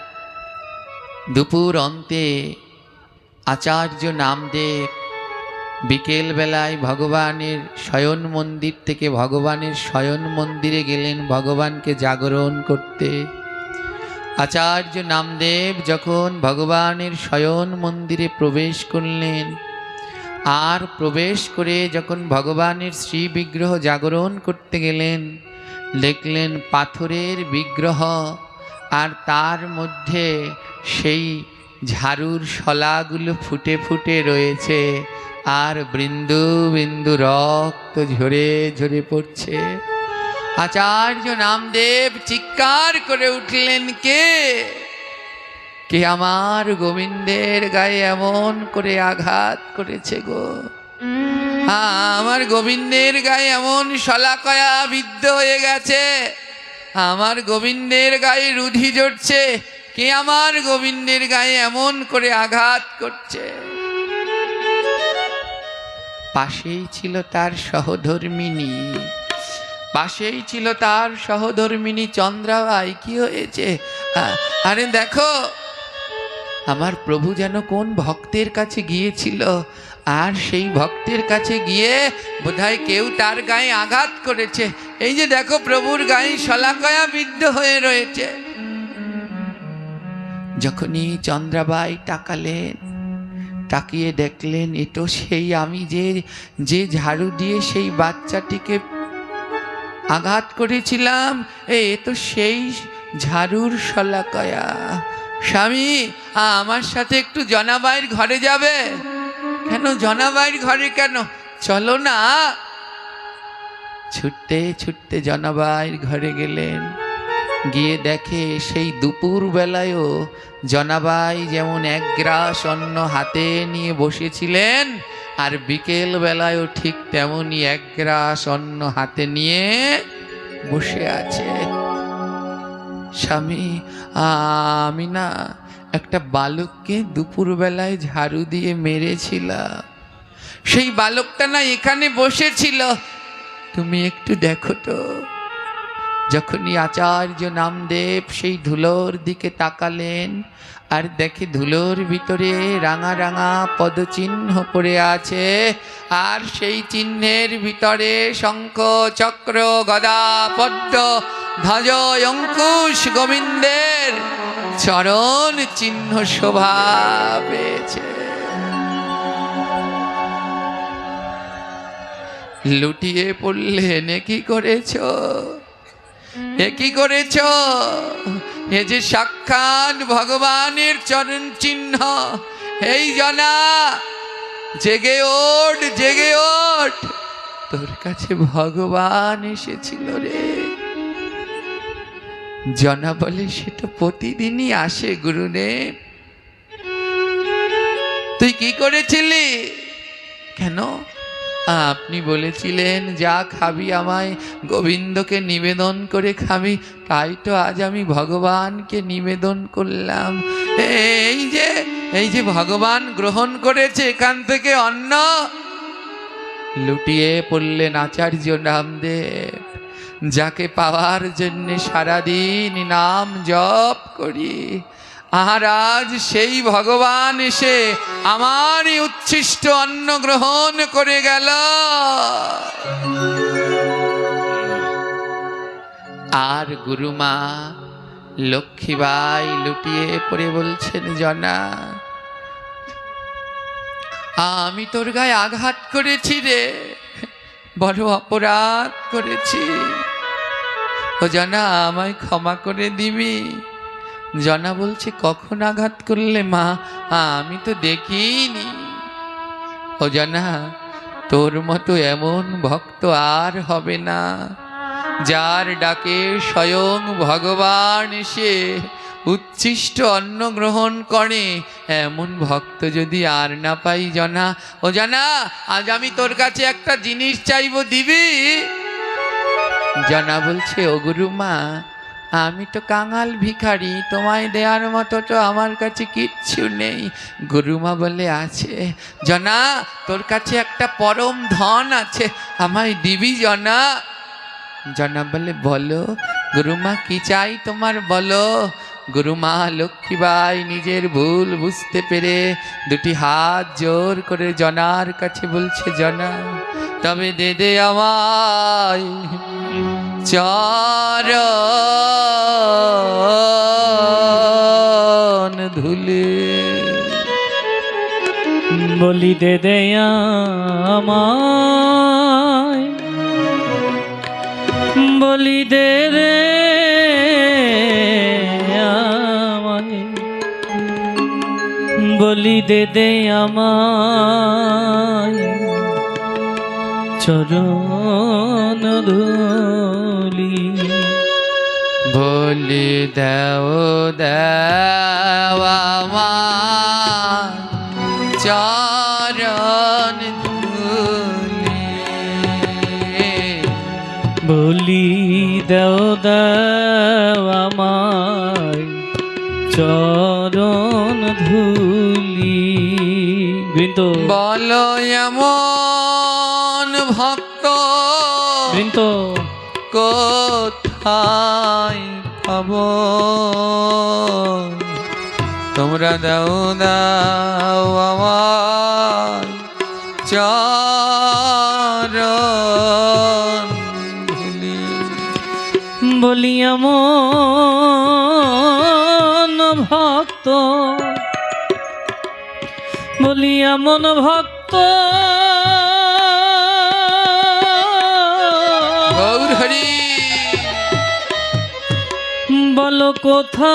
দুপুর অন্তে আচার্য নামদেব বিকেল বেলায় ভগবানের শয়ন মন্দির থেকে ভগবানের শয়ন মন্দিরে গেলেন ভগবানকে জাগরণ করতে। আচার্য নামদেব যখন ভগবানের শয়ন মন্দিরে প্রবেশ করলেন, আর প্রবেশ করে যখন ভগবানের শ্রী বিগ্রহ জাগরণ করতে গেলেন, দেখলেন পাথরের বিগ্রহ, আর তার মধ্যে সেই ঝাড়ুর শলাগুলো ফুটে ফুটে রয়েছে, আর বিন্দু বিন্দু রক্ত ঝরে ঝরে পড়ছে। আচার্য নামদেব চিৎকার করে উঠলেন, কে কে আমার গোবিন্দের গায়ে এমন করে আঘাত করেছে গো? আমার গোবিন্দের গায়ে এমন শলাকয়া বিদ্ধ হয়ে গেছে, আমার গোবিন্দের গায়ে রুধি ঝরছে, কে আমার গোবিন্দের গায়ে এমন করে আঘাত করছে? পাশেই ছিল তার সহধর্মিনী, পাশেই ছিল তার সহধর্মিনী চন্দ্রাবাই। কি হয়েছে? আরে দেখো, আমার প্রভু যেন কোন ভক্তের কাছে গিয়েছিল, আর সেই ভক্তের কাছে গিয়ে বোধহয় কেউ তার গায়ে আঘাত করেছে। এই যে দেখো, প্রভুর গায়ে শলাকয়া বিদ্ধ হয়ে রয়েছে। যখনই চন্দ্রাবাই তাকালেন, তাকিয়ে দেখলেন এ তো সেই আমি যে ঝাড়ু দিয়ে সেই বাচ্চাটিকে আঘাত করেছিলাম, এ তো সেই ঝাড়ুর শলাকয়া। স্বামী, আমার সাথে একটু জনাবাইয়ের ঘরে যাবে? কেন জনাবাইয়ের ঘরে কেন? চলো না। ছুটতে ছুটতে জনাবাইয়ের ঘরে গেলেন, গিয়ে দেখে সেই দুপুর বেলায়ও জনাবাই যেমন এক গ্রাস অন্ন হাতে নিয়ে বসেছিলেন, আর বিকেল বেলায়ও ঠিক তেমনই এক গ্রাস অন্ন হাতে নিয়ে বসে আছে। স্বামী, আমি না একটা বালককে দুপুর বেলায় ঝাড়ু দিয়ে মেরেছিলাম, সেই বালকটা না এখানে বসেছিল, তুমি একটু দেখো তো। যখনই আচার্য নামদেব সেই ধুলোর দিকে তাকালেন, আর দেখে ধুলোর ভিতরে রাঙা রাঙা পদচিহ্ন পড়ে আছে, আর সেই চিহ্নের ভিতরে শঙ্খ চক্র গদা পদ্ম ধ্বজ অঙ্কুশ গোবিন্দের চরণ চিহ্ন শোভা পেয়েছে। লুটিয়ে পড়লেন, কি করেছ, এ কি করেছ? এ যে সাক্ষাৎ ভগবানের চরণ চিহ্ন। এই জনা, জেগে ওঠ, জেগে ওঠ, তোর কাছে ভগবান এসেছিল রে। জনা বলে, সে তো প্রতিদিনই আসে গুরুদেব। তুই কি করেছিলি? কেন? আপনি বলেছিলেন যা খাবি আমায় গোবিন্দকে নিবেদন করে খাবি, তাই তো আজ আমি ভগবানকে নিবেদন করলাম। এই যে ভগবান গ্রহণ করেছে এখান থেকে অন্ন। লুটিয়ে পড়লেন আচার্য নামদেব, যাকে পাওয়ার জন্য সারাদিন নাম জপ করি, আর আজ সেই ভগবান এসে আমারই উচ্ছিষ্ট অন্ন গ্রহণ করে গেল। আর গুরুমা লক্ষ্মীবাই লুটিয়ে পড়ে বলছেন, জনা আমি তোর গায়ে আঘাত করেছি রে, বড় অপরাধ করেছি। ও জনা, আমায় ক্ষমা করে দিবি? জনা বলছে, কখন আঘাত করলে মা? আমি তো দেখিনি। ও জনা, তোর মতো এমন ভক্ত আর হবে না, যার ডাকে স্বয়ং ভগবান এসে উচ্ছিষ্ট অন্ন গ্রহণ করে, এমন ভক্ত যদি আর না পাই জনা। ও জনা, আজ আমি তোর কাছে একটা জিনিস চাইবো, দিবি? জনা বলছে, ও গুরুমা, আমি তো কাঙাল ভিখারি, তোমায় দেওয়ার মতো তো আমার কাছে কিচ্ছু নেই। গুরুমা বলে, আছে। জনা, তোর কাছে একটা পরম ধন আছে, আমায় দিবি জনা? জনা বলে, বলো গুরুমা, কি চাই তোমার, বলো। গুরুমা লক্ষ্মীবাই নিজের ভুল বুঝতে পেরে দুটি হাত জোর করে জনার কাছে বলছে, জনা তবে দে দে আমায় চরণ ধুলে। বলি দে দে আমায়, বলি দে রে আমায়, বলি দে দে আমায় চরণ ধুলি। বলি দেও দেও আমায় চরণ ধুলি। বলি দেও দেও আমায় চরণ ধুলি। বৃন্দ বলো এমন ভক্ত বৃন্দ কোথায় পাব? তোমরা দাও দাও আমায় চরণ ধুলি। বলি এমন ভক্ত, বলি এমন ভক্ত গৌর হরি। বলো কোথায়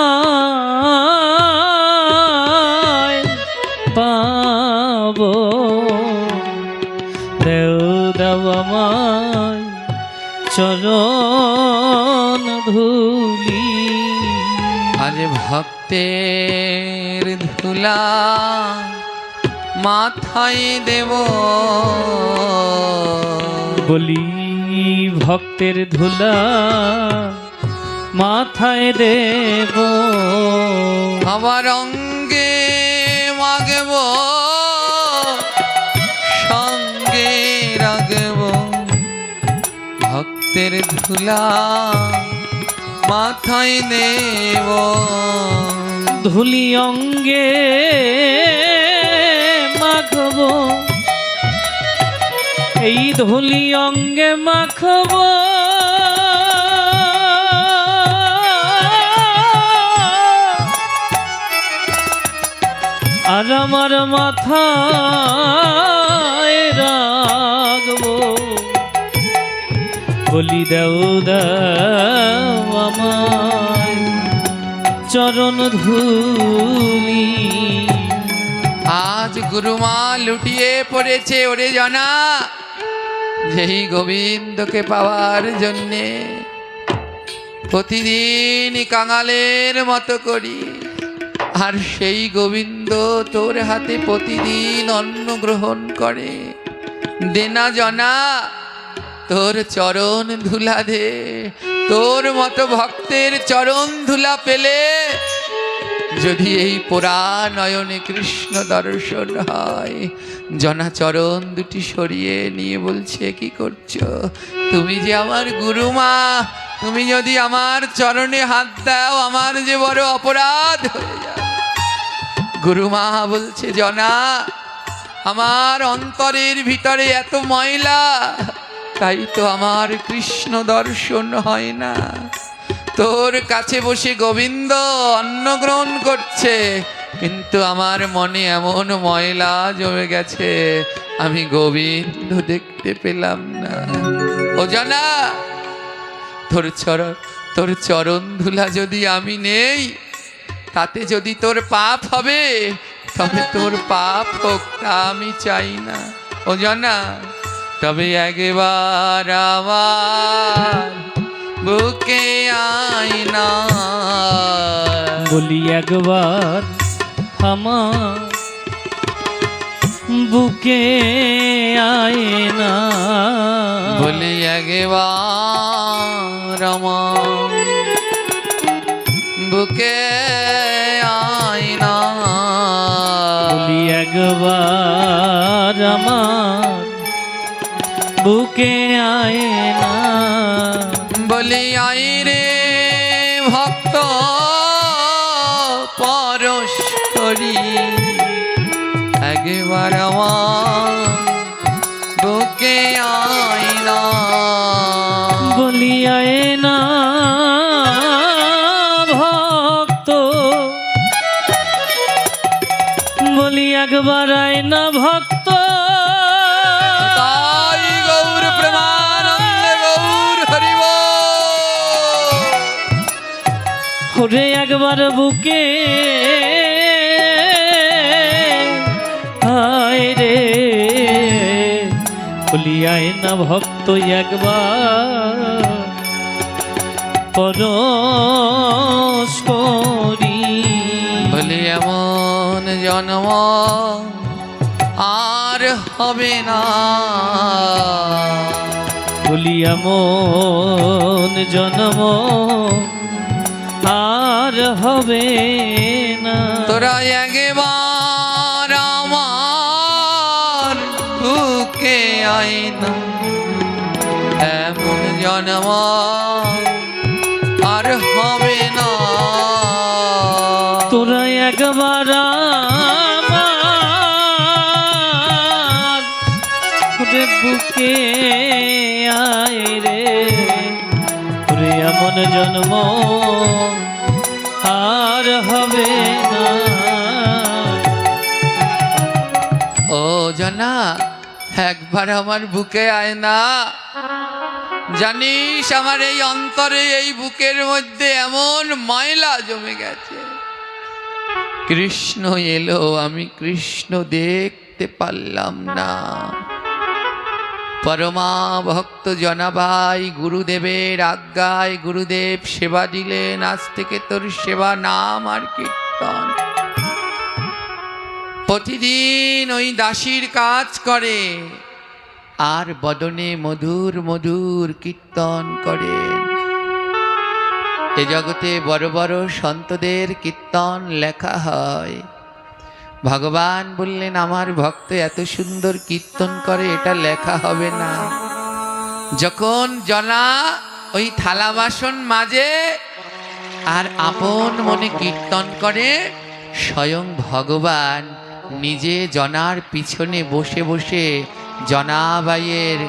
পাবো? দেও দেও আমায় চরণ ধুলি। আজ ভক্তের ধুলা মাথায় দেব। বলি ভক্তের ধুলা মাথায় দেব। আমার অঙ্গে মাগব, সঙ্গে রাখব। ভক্তের ধুলা মাথায় দেব। ধুলি অঙ্গে মাখব, এই ধুলি অঙ্গে মাখব। আর আমার মাথায় রাখবো। বলি দেও দাও আমায় চরণ ধুলি। আজ গুরুমা লুটিয়ে পড়েছে ওরে জনা, যেই গোবিন্দকে পাওয়ার জন্যে প্রতিদিন কাঙালের মতো করি, আর সেই গোবিন্দ তোর হাতে প্রতিদিন অন্ন গ্রহণ করে। দেনা জনা, তোর চরণ ধুলা দে। তোর মতো ভক্তের চরণ ধুলা পেলে যদি এই পোড়া নয়নে কৃষ্ণ দর্শন হয়। জনা চরণ দুটি সরিয়ে নিয়ে বলছে, কি করছো? তুমি যে আমার গুরুমা, তুমি যদি আমার চরণে হাত দাও, আমার যে বড় অপরাধ হয়ে যায়। গুরুমা বলছে, জনা আমার অন্তরের ভিতরে এত ময়লা, তাই তো আমার কৃষ্ণ দর্শন হয় না। তোর কাছে বসে গোবিন্দ অন্ন গ্রহণ করছে, কিন্তু আমার মনে এমন ময়লা জমে গেছে, আমি গোবিন্দ দেখতে পেলাম না। ও জানা, তোর চরণ ধুলা যদি আমি নেই, তাতে যদি তোর পাপ হবে, তবে তোর পাপ হোক, তা আমি চাই না। ও জানা, তবে একবার আমার বুকে আয় না। বলি একবার আমার বুকে আয় না, বলি একবার আমার বুকে আয় না। বলি একবার আমার বুকে আয় না। বলি আই রে ভক্ত পরশ করি, একবার আমার বুকে আয় না। বলি আয় না ভক্ত, বলি একবার আয় না ভক্ত। তাই গৌর প্রেমানন্দে গৌর হরি বল। ওরে একবার বুকে আয় রে, বলি আয় না ভক্ত একবার পরশ করি। বলি এমন জন্ম আর হবে না, বলি এমন জন্ম আর হবে না। তোরা একবার আমার বুকে আয় না, এমন জন্ম আর হবে না। তোরা একবার আমার বুকে আয় রে, ওরে এমন জন্ম আর হবে না। ও জানা, একবার আমার বুকে আয় না। জানিস আমার এই অন্তরে, এই বুকের মধ্যে এমন ময়লা জমে গেছে। কৃষ্ণ এলো, আমি কৃষ্ণ দেখতে পারলাম না। পরমা ভক্ত জনাভাই গুরুদেবের আজ্ঞায় গুরুদেব সেবা দিলেন, আজ থেকে তোর সেবা নাম আর কীর্তন। প্রতিদিন ওই দাসীর কাজ করে আর বদনে মধুর মধুর কীর্তন করেন। এ জগতে বড় বড় সন্তদের কীর্তন লেখা হয়। ভগবান বললেন, আমার ভক্ত এত সুন্দর কীর্তন করে, এটা লেখা হবে না। যখন জনা ওই থালা বাসন মাজে আর আপন মনে কীর্তন করে, স্বয়ং ভগবান নিজে জনার পিছনে বসে বসে জনাবাইয়ের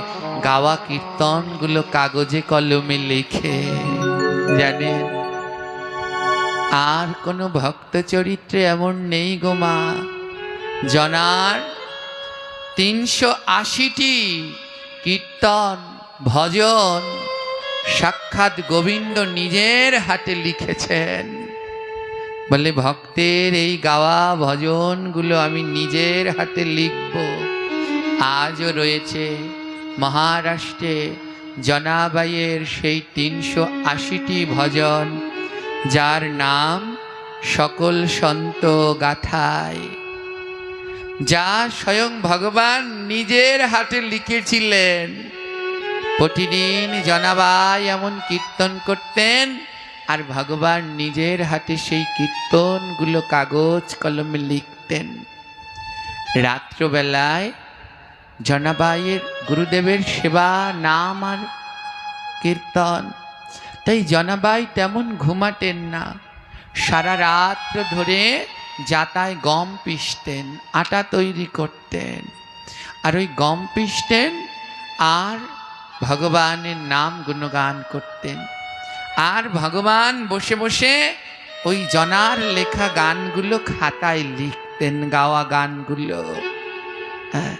গাওয়া কীর্তনগুলো কাগজে কলমে লিখে। জানেন, আর কোনো ভক্ত চরিত্রে এমন নেই গো মা। জনার 380টি কীর্তন ভজন সাক্ষাৎ গোবিন্দ নিজের হাতে লিখেছেন। বলে, ভক্তের এই গাওয়া ভজনগুলো আমি নিজের হাতে লিখব। আজও রয়েছে মহারাষ্ট্রে জনাবাইয়ের সেই 380টি ভজন, যার নাম সকল সন্ত গাথায়, যা স্বয়ং ভগবান নিজের হাতে লিখেছিলেন। প্রতিদিন জনাবাই এমন কীর্তন করতেন আর ভগবান নিজের হাতে সেই কীর্তনগুলো কাগজ কলমে লিখতেন। রাত্রবেলায় জনাবাইয়ের গুরুদেবের সেবা নাম আর কীর্তন। তাই জনাবাই তেমন ঘুমাতেন না, সারা রাত্র ধরে যাতায় গম পিষতেন, আটা তৈরি করতেন, আর ওই গম পিষতেন আর ভগবানের নাম গুণগান করতেন। আর ভগবান বসে বসে ওই জনার লেখা গানগুলো খাতায় লিখতেন, গাওয়া গানগুলো। হ্যাঁ,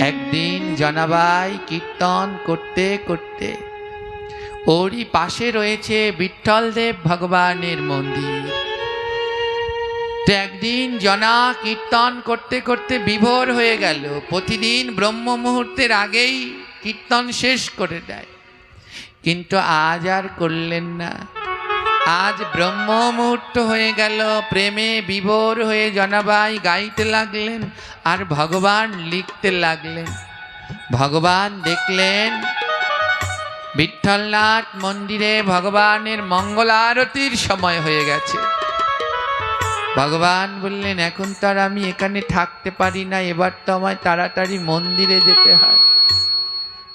একদিন জনাবাই কীর্তন করতে করতে, ওরই পাশে রয়েছে বিঠ্ঠলদেব ভগবানের মন্দির। তো একদিন জনা কীর্তন করতে করতে বিভোর হয়ে গেল। প্রতিদিন ব্রহ্ম মুহূর্তের আগেই কীর্তন শেষ করে দেয়, কিন্তু আজ আর করলেন না। আজ ব্রহ্ম মুহূর্ত হয়ে গেল, প্রেমে বিভোর হয়ে জনাবাই গাইতে লাগলেন আর ভগবান লিখতে লাগলেন। ভগবান দেখলেন বিঠ্ঠলনাথ মন্দিরে ভগবানের মঙ্গল আরতির সময় হয়ে গেছে। ভগবান বললেন, এখন তো আর আমি এখানে থাকতে পারি না, এবার তো আমায় তাড়াতাড়ি মন্দিরে যেতে হয়।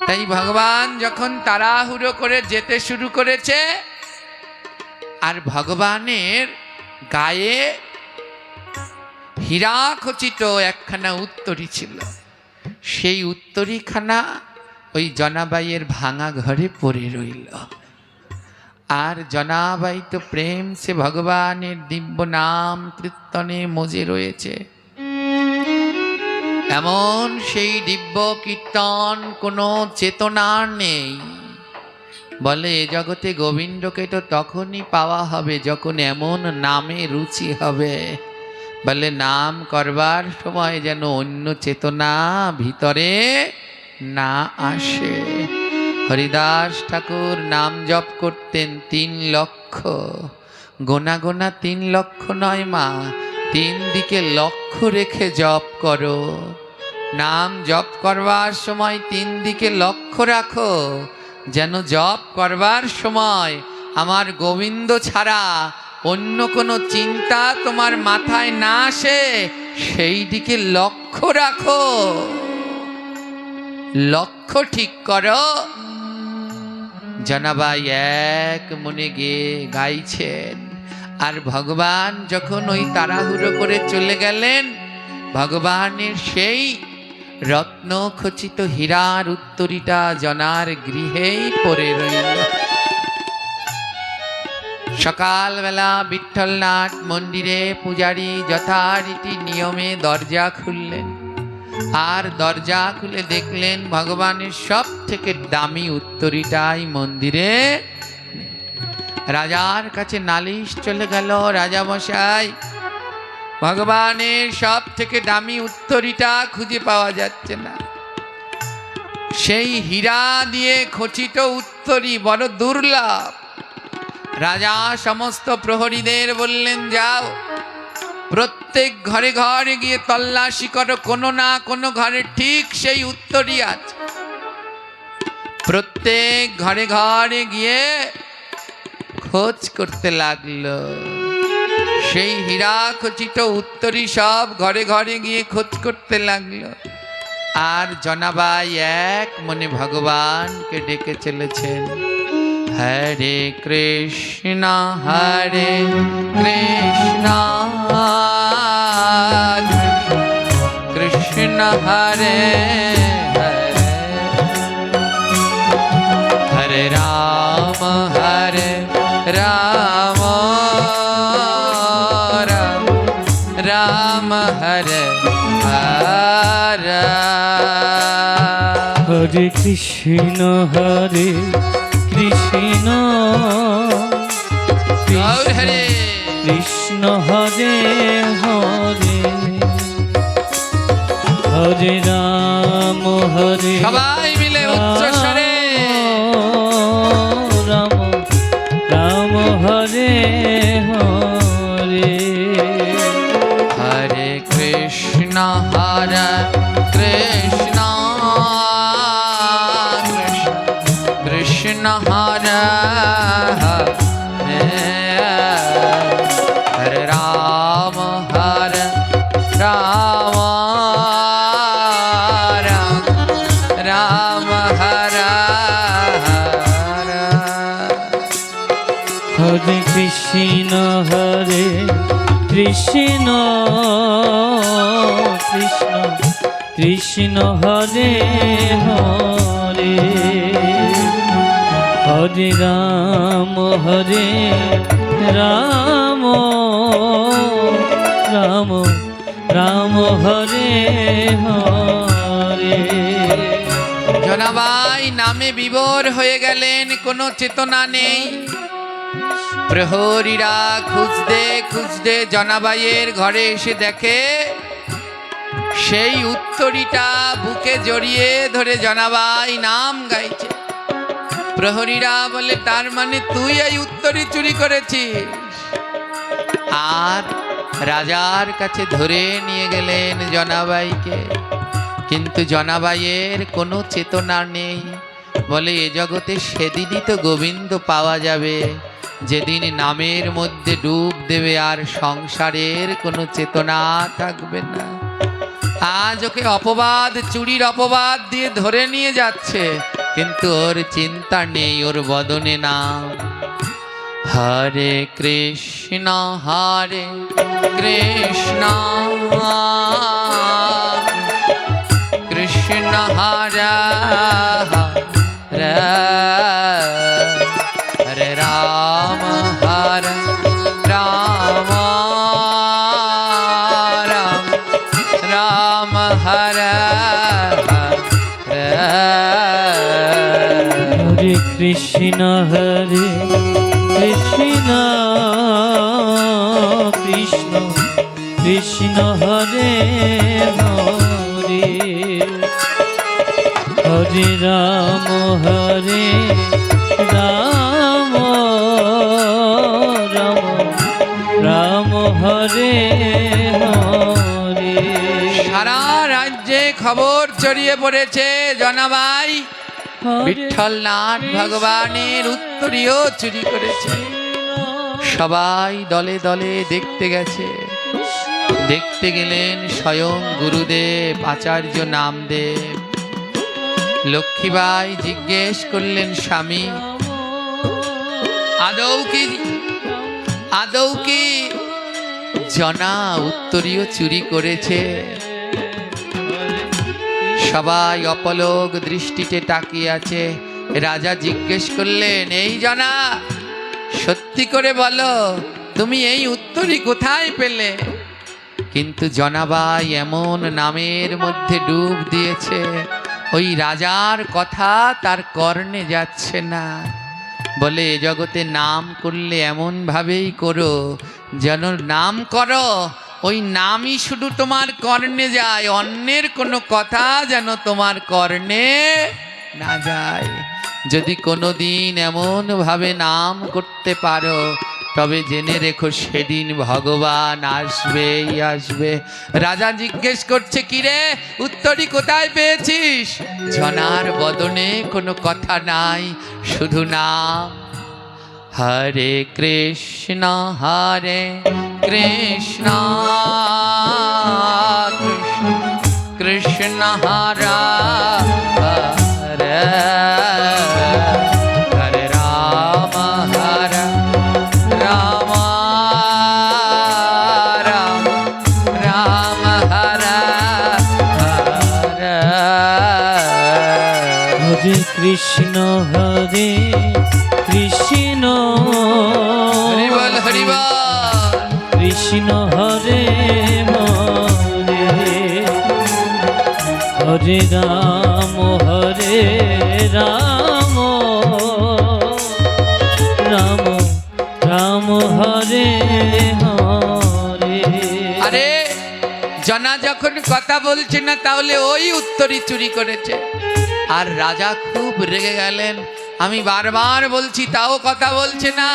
তাই ভগবান যখন তাড়াহুড়ো করে যেতে শুরু করেছে, আর ভগবানের গায়ে হীরা খচিত একখানা উত্তরী ছিল, সেই উত্তরীখানা ওই জনাবাইয়ের ভাঙা ঘরে পড়ে রইল। আর জনাবাই তো প্রেম সে ভগবানের দিব্য নাম কীর্তনে মজে রয়েছে। এমন সেই দিব্য কীর্তন কোনো চেতনা নেই। বলে এ জগতে গোবিন্দকে তো তখনই পাওয়া হবে যখন এমন নামে রুচি হবে। বলে নাম করবার সময় যেন অন্য চেতনা ভিতরে না আসে। হরিদাস ঠাকুর নাম জপ করতেন 3 লক্ষ, গোনা গোনা 3 লক্ষ নয় মা, 3 দিকে লক্ষ্য রেখে জপ করো। নাম জপ করবার সময় 3 দিকে লক্ষ্য রাখো, যেন জপ করবার সময় আমার গোবিন্দ ছাড়া অন্য কোনো চিন্তা তোমার মাথায় না আসে, সেই দিকে লক্ষ্য রাখো। লক্ষ্য ঠিক করো। জনাবাই এক মনে গিয়ে গাইছেন। আর ভগবান যখন ওই তাড়াহুড়ো করে চলে গেলেন, ভগবানের সেই রত্ন খচিত হীরার উত্তরীটা জনার গৃহেই পড়ে রইল। সকালবেলা বিঠ্ঠলনাথ মন্দিরে পূজারী যথারীতি নিয়মে দরজা খুললেন, আর দরজা খুলে দেখলেন ভগবানের সব থেকে দামি উত্তরীটাই মন্দিরে। রাজার কাছে নালিশ চলে গেল, রাজা মশাই ভগবানের সব থেকে দামি উত্তরীটা খুঁজে পাওয়া যাচ্ছে না। সেই হীরা দিয়ে খচিত উত্তরী বড় দুর্লভ। রাজা সমস্ত প্রহরীদের বললেন, যাও প্রত্যেক ঘরে ঘরে গিয়ে তল্লাশি করো, কোনো না কোনো ঘরে ঠিক সেই উত্তরই আছে। প্রত্যেক ঘরে ঘরে গিয়ে খোঁজ করতে লাগলো। সেই হীরা খচিত উত্তরী সব ঘরে ঘরে গিয়ে খোঁজ করতে লাগলো। আর জনাবাই এক মনে ভগবানকে ডেকে চলেছেন, হরে কৃষ্ণ হরে কৃষ্ণ কৃষ্ণ হরে হরে হরে রাম হরে রাম রাম হরে হরে। হরে কৃষ্ণ হরে কৃষ্ণ হরে কৃষ্ণ হরে হরে হরে রাম হরে সবাই মিলে উচ্চস্বরে রাম রাম হরে হরে হরে কৃষ্ণ হরে কৃষ্ণ কৃষ্ণ হরে হরে হরে রাম হরে রাম রাম হরে হরে। হরে কৃষ্ণ হরে কৃষ্ণ কৃষ্ণ কৃষ্ণ হরে হরে হরে রাম হরে রাম রাম রাম হরে হরে। জনাবাই নামে বিভোর হয়ে গেলেন, কোনো চেতনা নেই। প্রহরীরা খুঁজতে খুঁজতে জনাবাইয়ের ঘরে এসে দেখে সেই উত্তরীটা বুকে জড়িয়ে ধরে জনাবাই নাম গাইছে। প্রহরীরা বলে, তার মানে তুই এই উত্তরী চুরি করেছিস? আর রাজার কাছে ধরে নিয়ে গেলেন জনাবাইকে। কিন্তু জনাবাইয়ের কোনো চেতনা নেই। বলে, এ জগতে সেদিনই তো গোবিন্দ পাওয়া যাবে যেদিন নামের মধ্যে ডুব দেবে আর সংসারের কোনো চেতনা থাকবে না। আজ ওকে অপবাদ, চুরির অপবাদ দিয়ে ধরে নিয়ে যাচ্ছে, কিন্তু ওর চিন্তা নেই, ওর বদনে নাম। হরে কৃষ্ণ কৃষ্ণ কৃষ্ণ হরে হরে, হরে রাম রাম রাম হরে হরে। হরে কৃষ্ণ কৃষ্ণ কৃষ্ণ কৃষ্ণ হরে হরে, হরে রাম রাম রাম হরে হরে। সারা রাজ্যে খবর ছড়িয়ে পড়েছে জনাবাই বিঠ্ঠলনাথ ভগবানের উত্তরীয় চুরি করেছে। সবাই দলে দলে দেখতে গেছে। দেখতে গেলেন স্বয়ং গুরুদেব আচার্য নামদেব। লক্ষ্মীবাই জিজ্ঞেস করলেন, স্বামী, আদৌ কি জনা উত্তরীয় চুরি করেছে? সবাই অপলক দৃষ্টিতে তাকিয়ে আছে। রাজা জিজ্ঞেস করলেন, এই জনা, সত্যি করে বলো, তুমি এই উত্তরী কোথায় পেলে? কিন্তু জনাবাই এমন নামের মধ্যে ডুব দিয়েছে, ওই রাজার কথা তার কর্ণে যাচ্ছে না। বলে, এ জগতে নাম করলে এমন ভাবেই করো যেন নাম করো ওই নামই শুধু তোমার কর্ণে যায়, অন্যের কোনো কথা যেন তোমার কর্ণে না যায়। যদি কোনো দিন এমন ভাবে নাম করতে পারো, তবে জেনে রেখো সেদিন ভগবান আসবেই আসবে। রাজা জিজ্ঞেস করছে, কিরে, উত্তরী কোথায় পেয়েছিস? জনার বদনে কোনো কথা নাই, শুধু নাম। হরে কৃষ্ণ কৃষ্ণ কৃষ্ণ হরে হরে, হরে রাম রাম রাম হরে হরে। হরে কৃষ্ণ কৃষ্ণ হরি বল হরি বল। কৃষ্ণ হরে হরে, হরে রাম রাম রাম হরে হরে। আরে জনা যখন কথা বলছে না, তাহলে ওই উত্তরী চুরি করেছে। আর রাজা খুব রেগে গেলেন। আমি বারবার বলছি, তাও কথা বলছে না।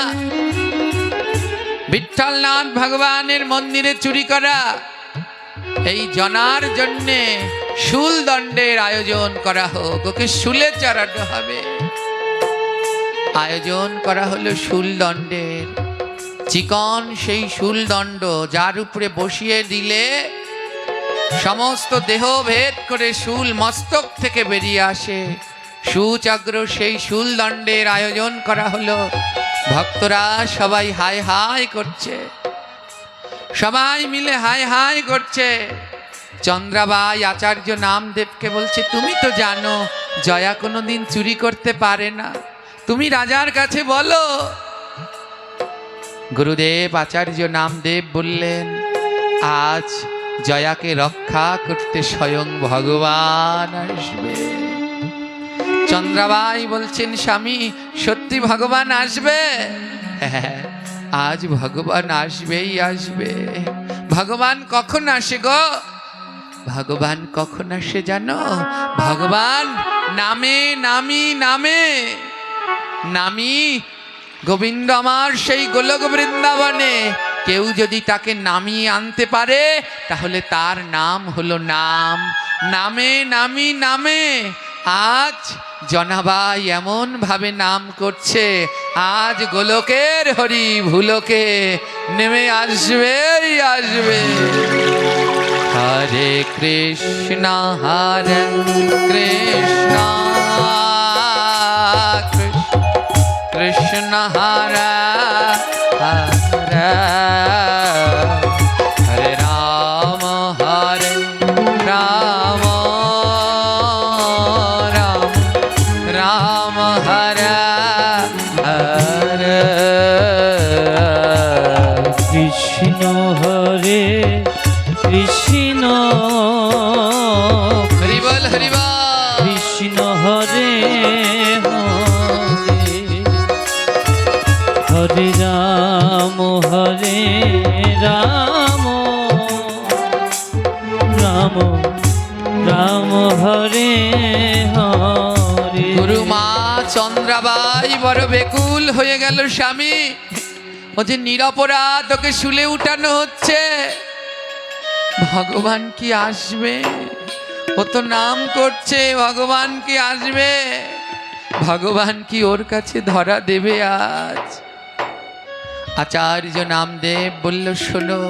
বিঠ্ঠলনাথ ভগবানের মন্দিরে চুরি করা, এই জনার জন্যে শুল দণ্ডের আয়োজন করা হোক, ওকে শুলে চড়ানো হবে। আয়োজন করা হলো শুল দণ্ডের। চিকন সেই শুল দণ্ড, যার উপরে বসিয়ে দিলে সমস্ত দেহ ভেদ করে শুল মস্তক থেকে বেরিয়ে আসে। সুচক্র সেই শুল দণ্ডের আয়োজন করা হলো। ভক্তরা সবাই হাই হাই করছে, সবাই মিলে হাই হাই করছে। চন্দ্রাবাই আচার্য নামদেবকে বলছে, তুমি তো জানো জয়া কোনোদিন চুরি করতে পারে না, তুমি রাজার কাছে বলো। গুরুদেব আচার্য নামদেব বললেন, আজ জয়াকে রক্ষা করতে স্বয়ং ভগবান আসবে। চন্দ্রাবাই বলছেন, স্বামী সত্যি ভগবান আসবে? হ্যাঁ, আজ ভগবান আসবেই আসবে। ভগবান কখন আসে গো? ভগবান কখন আসে জানো? ভগবান নামে নামি নামে নামি গোবিন্দ আমার সেই গোলক বৃন্দাবনে কেউ যদি তাকে নামিয়ে আনতে পারে তাহলে তার নাম হলো নাম। নামে নামি নামে। আজ জনাবাই এমন ভাবে নাম করছে, আজ গোলকের হরি ভুলোকে নেমে আসবেই আসবে। হরে কৃষ্ণ হরে কৃষ্ণ কৃষ্ণ হরে হরে, হরে রাম রাম রাম হরে হরে। কৃষ্ণ হরে কৃষ্ণ, হরি বল হরি বল। কৃষ্ণ হরে হরে, হরে রাম রাম রাম রাম হরে হরে। গুরু মা চন্দ্রাবাই বড় বেকুল হয়ে গেল। স্বামী ও যে নিরপরাধ, ওকে শুলে উঠানো হচ্ছে। ভগবান কি আসবে? ও তো নাম করছে, ভগবান কি আসবে? ভগবান কি ওর কাছে ধরা দেবে আজ? আচার্য নামদেব বলল, শোনো,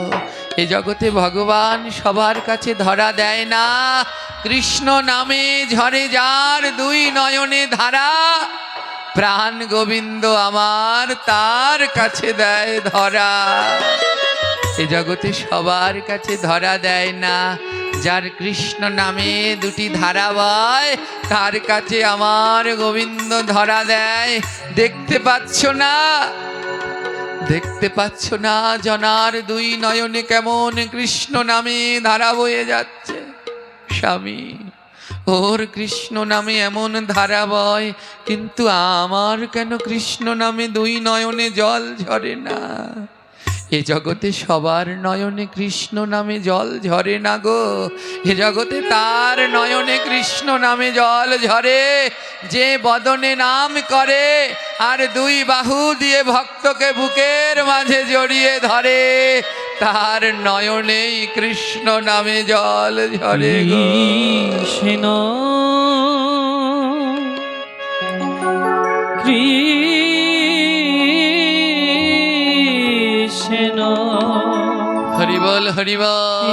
এ জগতে ভগবান সবার কাছে ধরা দেয় না। কৃষ্ণ নামে ঝরে যার দুই নয়নে ধারা, প্রাণ গোবিন্দ আমার তার কাছে দেয় ধরা। এ জগতে সবার কাছে ধরা দেয় না। যার কৃষ্ণ নামে দুটি ধারা বয় তার কাছে আমার গোবিন্দ ধরা দেয়। দেখতে পাচ্ছ না? দেখতে পাচ্ছ না জনার দুই নয়নে কেমন কৃষ্ণ নামে ধারা বয়ে যাচ্ছে? স্বামী, ওর কৃষ্ণ নামে এমন ধারা বয়, কিন্তু আমার কেন কৃষ্ণ নামে দুই নয়নে জল ঝরে না? এ জগতে সবার নয়নে কৃষ্ণ নামে জল ঝরে না গো। এ জগতে তার নয়নে কৃষ্ণ নামে জল ঝরে যে বদনে নাম করে আর দুই বাহু দিয়ে ভক্তকে বুকের মাঝে জড়িয়ে ধরে, তার নয়নেই কৃষ্ণ নামে জল ঝরে গো। কৃষ্ণ কৃষ্ণ, হরি বল হরি বল।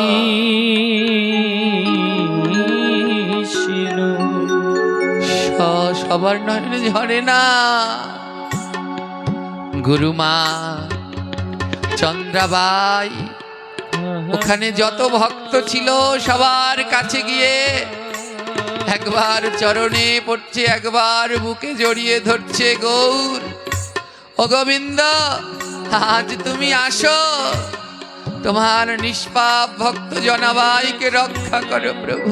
কৃষ্ণ সবার নয়নে ঝরে না। গুরুমা চন্দ্রাবাই ওখানে যত ভক্ত ছিল সবার কাছে গিয়ে একবার চরণে পড়ছে, একবার বুকে জড়িয়ে ধরছে। গৌর, ও গোবিন্দ, আজ তুমি আসো, তোমার নিষ্পাপ ভক্ত জনাবাইকে রক্ষা করো প্রভু।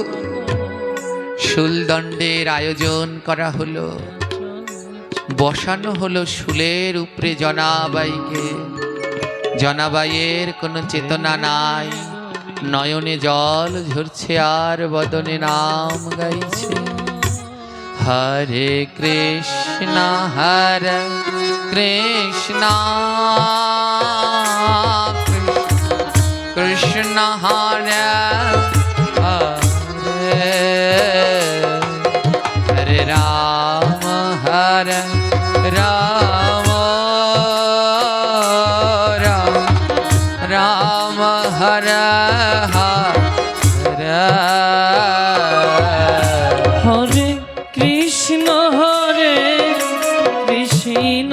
শুলদণ্ডের আয়োজন করা হলো, বসানো হলো শুলের উপরে জনাবাইকে। জনাবাইয়ের কোনো চেতনা নাই, নয়নে জল ঝরছে আর বদনে নাম গাইছে। হরে কৃষ্ণ হরে কৃষ্ণ কৃষ্ণ হরে হরে, হরে রাম রাম রাম হরে হরে। হরে কৃষ্ণ কৃষ্ণ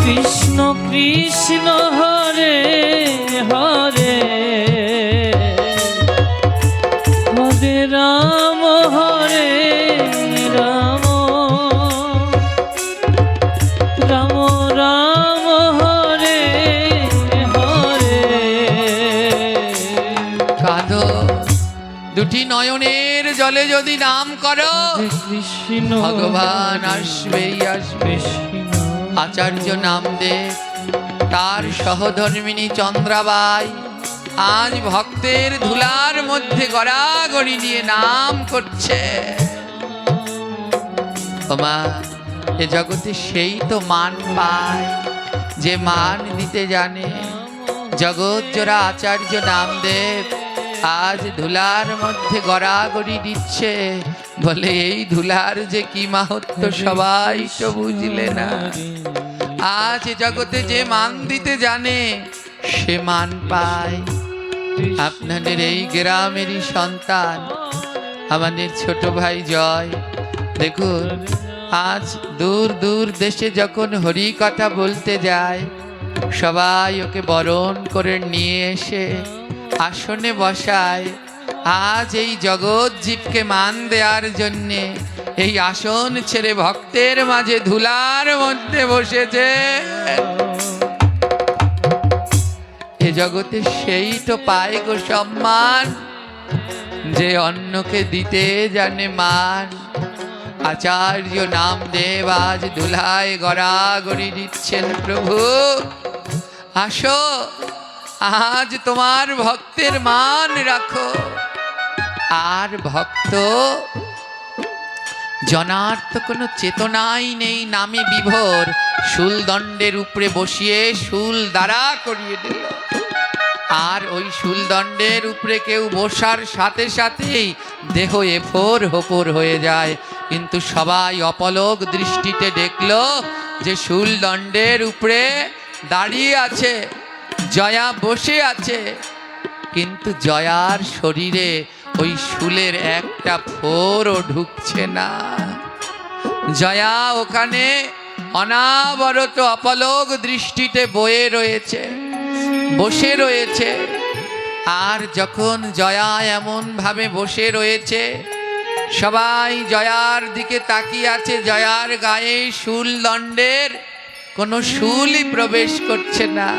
কৃষ্ণ কৃষ্ণ হরে হরে, হরে রাম রাম রাম রাম দুটি নয়নের জলে যদি নাম করো কৃষ্ণ ভগবান আসবেই আসবে। কৃষ্ণ আচার্য নামদেব তার সহধর্মিনী চন্দ্রাবাই আজ ভক্তের ধুলার মধ্যে গড়াগড়ি নিয়ে নাম করছে। ওমা, এ জগতে সেই তো মান পায় যে মান দিতে জানে। জগৎ জোড়া আচার্য নামদেব আজ ধুলার মধ্যে গড়াগড়ি দিচ্ছে, বলে এই ধুলার যে কি মাহাত্ম্য সবাই তো বুঝলে না। আজ এ জগতে যে মান দিতে জানে সে মান পায়। আপনাদের এই গ্রামেরই সন্তান আমাদের ছোট ভাই জয়, দেখুন আজ দূর দূর দেশে যখন হরি কথা বলতে যায় সবাই ওকে বরণ করে নিয়ে এসে আসনে বসায়। আজ এই জগৎ জীবকে মান দেওয়ার জন্যে এই আসন ছেড়ে ভক্তের মাঝে ধুলার মধ্যে বসেছে। এ জগতে সেই তো পায় গো সম্মান যে অন্যকে দিতে জানে মান। আচার্য নামদেব আজ ধুলায় গড়াগড়ি দিচ্ছেন। প্রভু আসো, আজ তোমার ভক্তের মান রাখো। আর ভক্ত জনার্থ কোনো চেতনাই নেই, নামে বিভোর শূলদণ্ডের উপরে বসিয়ে শূল দ্বারা করিয়ে দিল। আর ওই শূলদণ্ডের উপরে কেউ বসার সাথে সাথেই দেহ এফোর হোপর হয়ে যায়, কিন্তু সবাই অপলক দৃষ্টিতে দেখল যে শূলদণ্ডের উপরে দাঁড়িয়ে আছে, জয়া বসে আছে, কিন্তু জয়ার শরীরে ওই শূলের একটা ফোরও ঢুকছে না। জয়া ওখানে অনাবরত অপলক দৃষ্টিতে বয়ে রয়েছে, বসে রয়েছে। আর যখন জয়া এমন ভাবে বসে রয়েছে সবাই জয়ার দিকে তাকিয়ে আছে, জয়ার গায়ে শূলদণ্ডের কোনো শূলই প্রবেশ করছে না।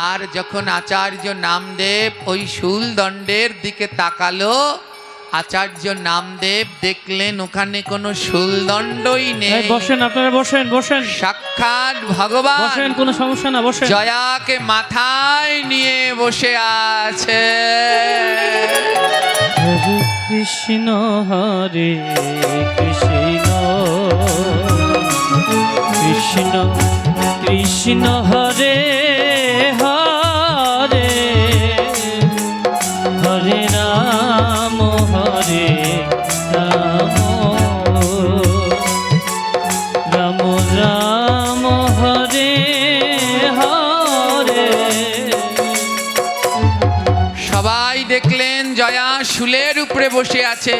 আর যখন আচার্য নামদেব ওই শূলদণ্ডের দিকে তাকালো, আচার্য নামদেব দেখলেন ওখানে কোনো শূলদণ্ডই নেই। বসেন, আপনারা বসেন, বসেন, সাক্ষাৎ ভগবান বসেন, কোনো সমস্যা না, বসেন। জয়াকে মাথায় নিয়ে বসে আছে। হরে কৃষ্ণ হরে কৃষ্ণ কৃষ্ণ কৃষ্ণ হরে হরে হরে রাম হরে রাম রাম রাম হরে হরে। সবাই দেখলেন জয়া শূলের উপরে বসে আছে।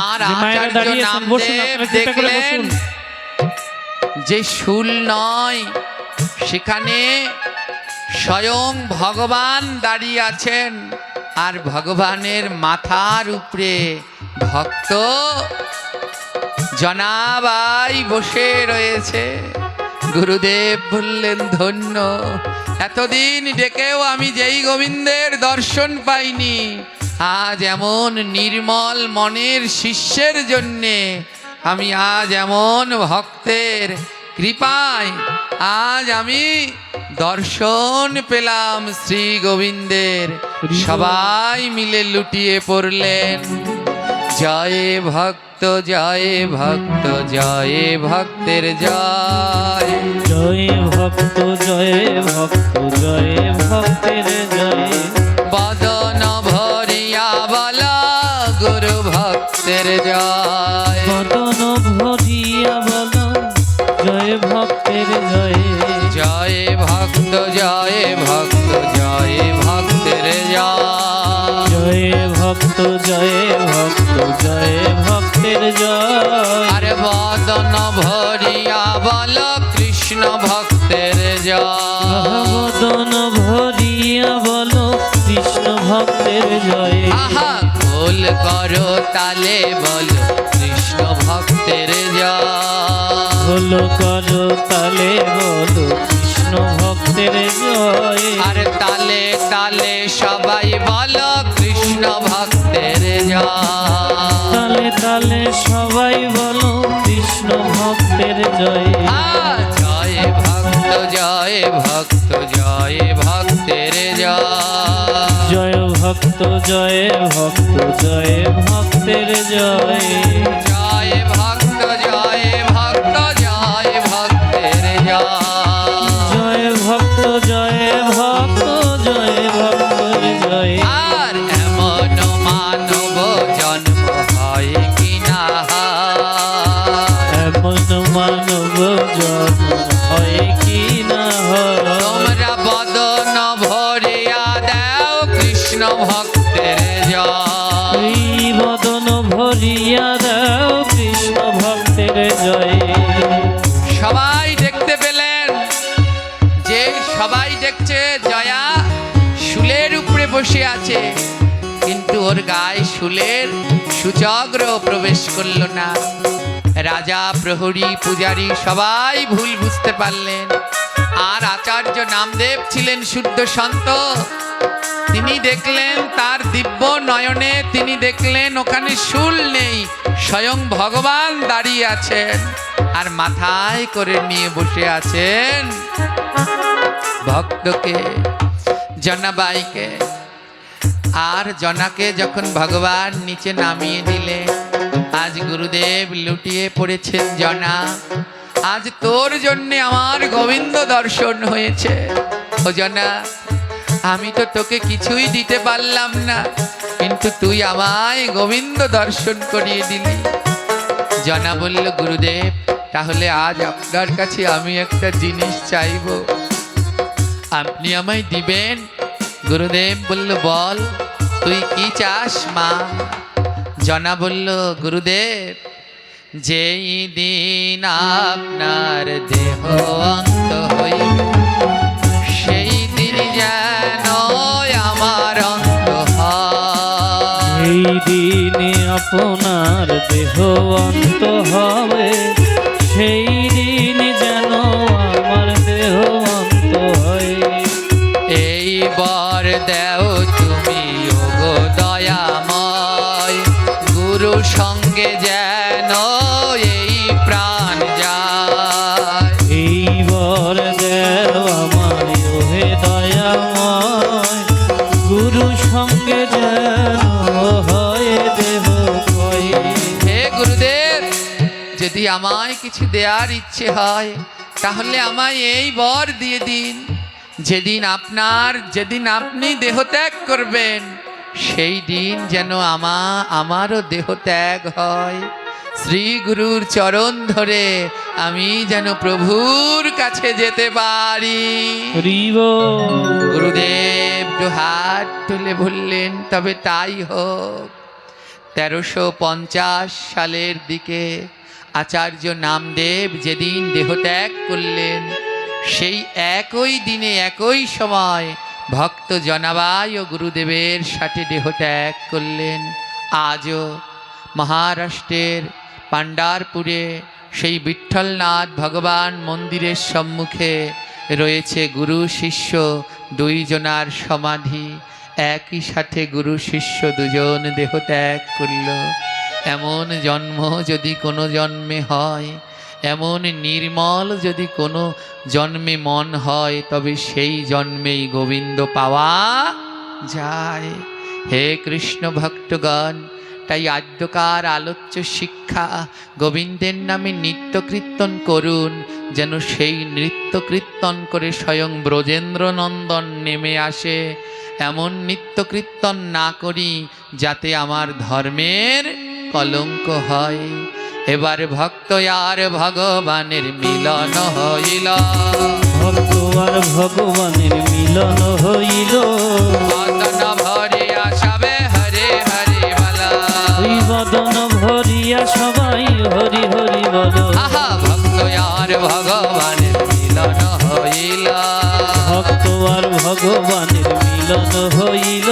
আর আচার্য নামদেব দেখলেন যে শূল নয়, সেখানে স্বয়ং ভগবান দাঁড়িয়ে আছেন। আর ভগবানের মাথার উপরে ভক্ত জনাবাই বসে রয়েছে। গুরুদেব বললেন ধন্য, এতদিন ডেকেও আমি যেই গোবিন্দের দর্শন পাইনি, আজ এমন নির্মল মনের শিষ্যের জন্যে আমি আজ এমন ভক্তের কৃপায় আজ আমি দর্শন পেলাম শ্রী গোবিন্দের। সবাই মিলে লুটিয়ে পড়লেন জয় ভক্ত জয় ভক্ত জয় ভক্তের জয়, জয় ভক্ত জয় ভক্ত জয় ভক্তের জয়। বদন ভরিয়া বলা গুরু ভক্তের জয়, বদন ভরিয়া বল জয় ভক্তের জয়। জয় ভক্ত জয় ভক্ত জয় ভক্তের জয়, জয় ভক্ত জয় ভক্ত জয় ভক্তের জয়। আরে বদন ভরিয়া বল কৃষ্ণ ভক্তের জয়, বদন ভরিয়া বল কৃষ্ণ ভক্তের জয়। আহা খোল করো তালে বলো কৃষ্ণ ভক্তের জয়, খোল করো তালে বলো কৃষ্ণ ভক্তের জয়। আর তালে তালে সবাই বলো কৃষ্ণ ভক্তের জয়। তালে তালে সবাই বলো কৃষ্ণ ভক্তের জয়। জয় ভক্ত জয় ভক্ত জয় ভক্তের জয়। জয় ভক্ত জয় ভক্ত জয় ভক্তের জয়। জয় ভক্ত জয় ভক্ত জয় ভক্তের জয়। জয় ভক্ত জয় ভক্ত জয় ভক্তের জয়। আর এমন মানব জন্ম হয় কিনা এমন মানব জন্ম হয় কি না হয়। তোমরা বদন ভরিয়া দাও কৃষ্ণ ভক্তের জয়। এই বদন ভরিয়া দাও কৃষ্ণ ভক্তের জয়। সবাই দেখতে পেলেন যে সবাই দেখছে জয়া শুলের উপরে বসে আছে, কিন্তু ওর গায়ে শুলের সূচগ্র প্রবেশ করল না। রাজা প্রহরী পূজারী সবাই ভুল বুঝতে পারলেন। আর আচার্য নামদেব ছিলেন শুদ্ধ সন্ত, তিনি দেখলেন তার দিব্য নয়নে, তিনি দেখলেন ওখানে শুল নেই, স্বয়ং ভগবান দাঁড়িয়ে আছেন আর মাথায় করে নিয়ে বসে আছেন ভক্তকে, জনাবাইকে। আর জনাকে যখন ভগবান নিচে নামিয়ে দিলে, আজ গুরুদেব লুটিয়ে পড়েছেন জনা, আজ তোর জন্যে আমার গোবিন্দ দর্শন হয়েছে। ও জনা, আমি তো তোকে কিছুই দিতে পারলাম না, কিন্তু তুই আমায় গোবিন্দ দর্শন করিয়ে দিলি। জনা বলল, গুরুদেব তাহলে আজ আপনার কাছে আমি একটা জিনিস চাইব, আপনি আমায় দিবেন? গুরুদেব বলল, বল তুই কি চাস মা? জনা বলল, গুরুদেব যেই দিন আপনার দেহ অন্ত হইবে, সেই দিন যেন আমার অন্ত হয়। এই দিনে আপনার দেহ অন্ত হবে, সেই দিন যেন আমার দেহ অন্ত হয়। এই বর দেও তুমি ওগো দয়াময়, গুরু সঙ্গে যেন এই প্রাণ যায়। এই বর দেও আমার ওহে দয়াময়, গুরু সঙ্গে যেন হয় দেহ ক্ষয়। হে গুরুদেব, যদি আমায় কিছু দেওয়ার ইচ্ছে হয় তাহলে আমায় এই বর দিয়ে দিন, যেদিন আপনি দেহত্যাগ করবেন সেই দিন যেন আমারও দেহত্যাগ হয়। শ্রী গুরুর চরণ ধরে আমি যেন প্রভুর কাছে যেতে পারি। হরিব গুরুদেব হাত তুলে বললেন, তবে তাই হোক। 1350 সালের দিকে আচার্য নামদেব যেদিন দেহত্যাগ করলেন, সেই একই দিনে একই সময় ভক্ত জনাবাই ও গুরুদেবের সাথে দেহত্যাগ করলেন। আজও মহারাষ্ট্রের পাণ্ডারপুরে সেই বিঠ্ঠলনাথ ভগবান মন্দিরের সম্মুখে রয়েছে গুরু শিষ্য দুইজনার সমাধি। একই সাথে গুরু শিষ্য দুজন দেহত্যাগ করল। এমন জন্ম যদি কোনো জন্মে হয়, এমন নির্মল যদি কোনো জন্মে মন হয়, তবে সেই জন্মেই গোবিন্দ পাওয়া যায়। হে কৃষ্ণ ভক্তগণ, তাই আদ্যকার আলোচ্য শিক্ষা, গোবিন্দের নামে নিত্য কীর্তন করুন, যেন সেই নৃত্য কীর্তন করে স্বয়ং ব্রজেন্দ্র নন্দন নেমে আসে। এমন নিত্য কীর্তন না করি যাতে আমার ধর্মের কলঙ্ক হয়। এবার ভক্ত আর ভগবানের মিলন হইল, ভক্ত আর ভগবানের মিলন হইল। বদন ভরিয়া সবে হরে হরে বলা, ওই বদন ভরিয়া সবাই হরি হরি বল। আহা ভক্ত আর ভগবানের মিলন হইল, ভক্ত আর ভগবানের মিলন হইল।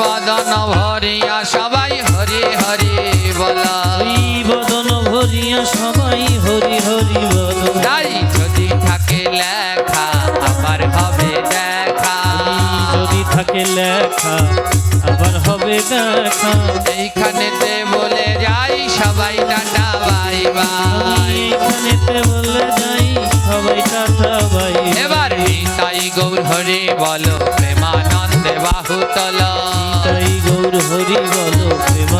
বদন ভরিয়া সবাই হরে হরে বলা, ওই বদন ভরিয়া সবাই হরি হরি বল। তাই যদি থাকে লেখা আবার হবে দেখা, যদি থাকে থাকে লেখা আবার হবে দেখা। এইখানেতে বলে যাই সবাই টাটা বাই বাই। এইখানেতে বলে যাই সবাই টাটা বাই। এবার নিতাই গৌর হরি বলো প্রেমানন্দে বাহুতল। তাই গৌর হরি বলো প্রেমা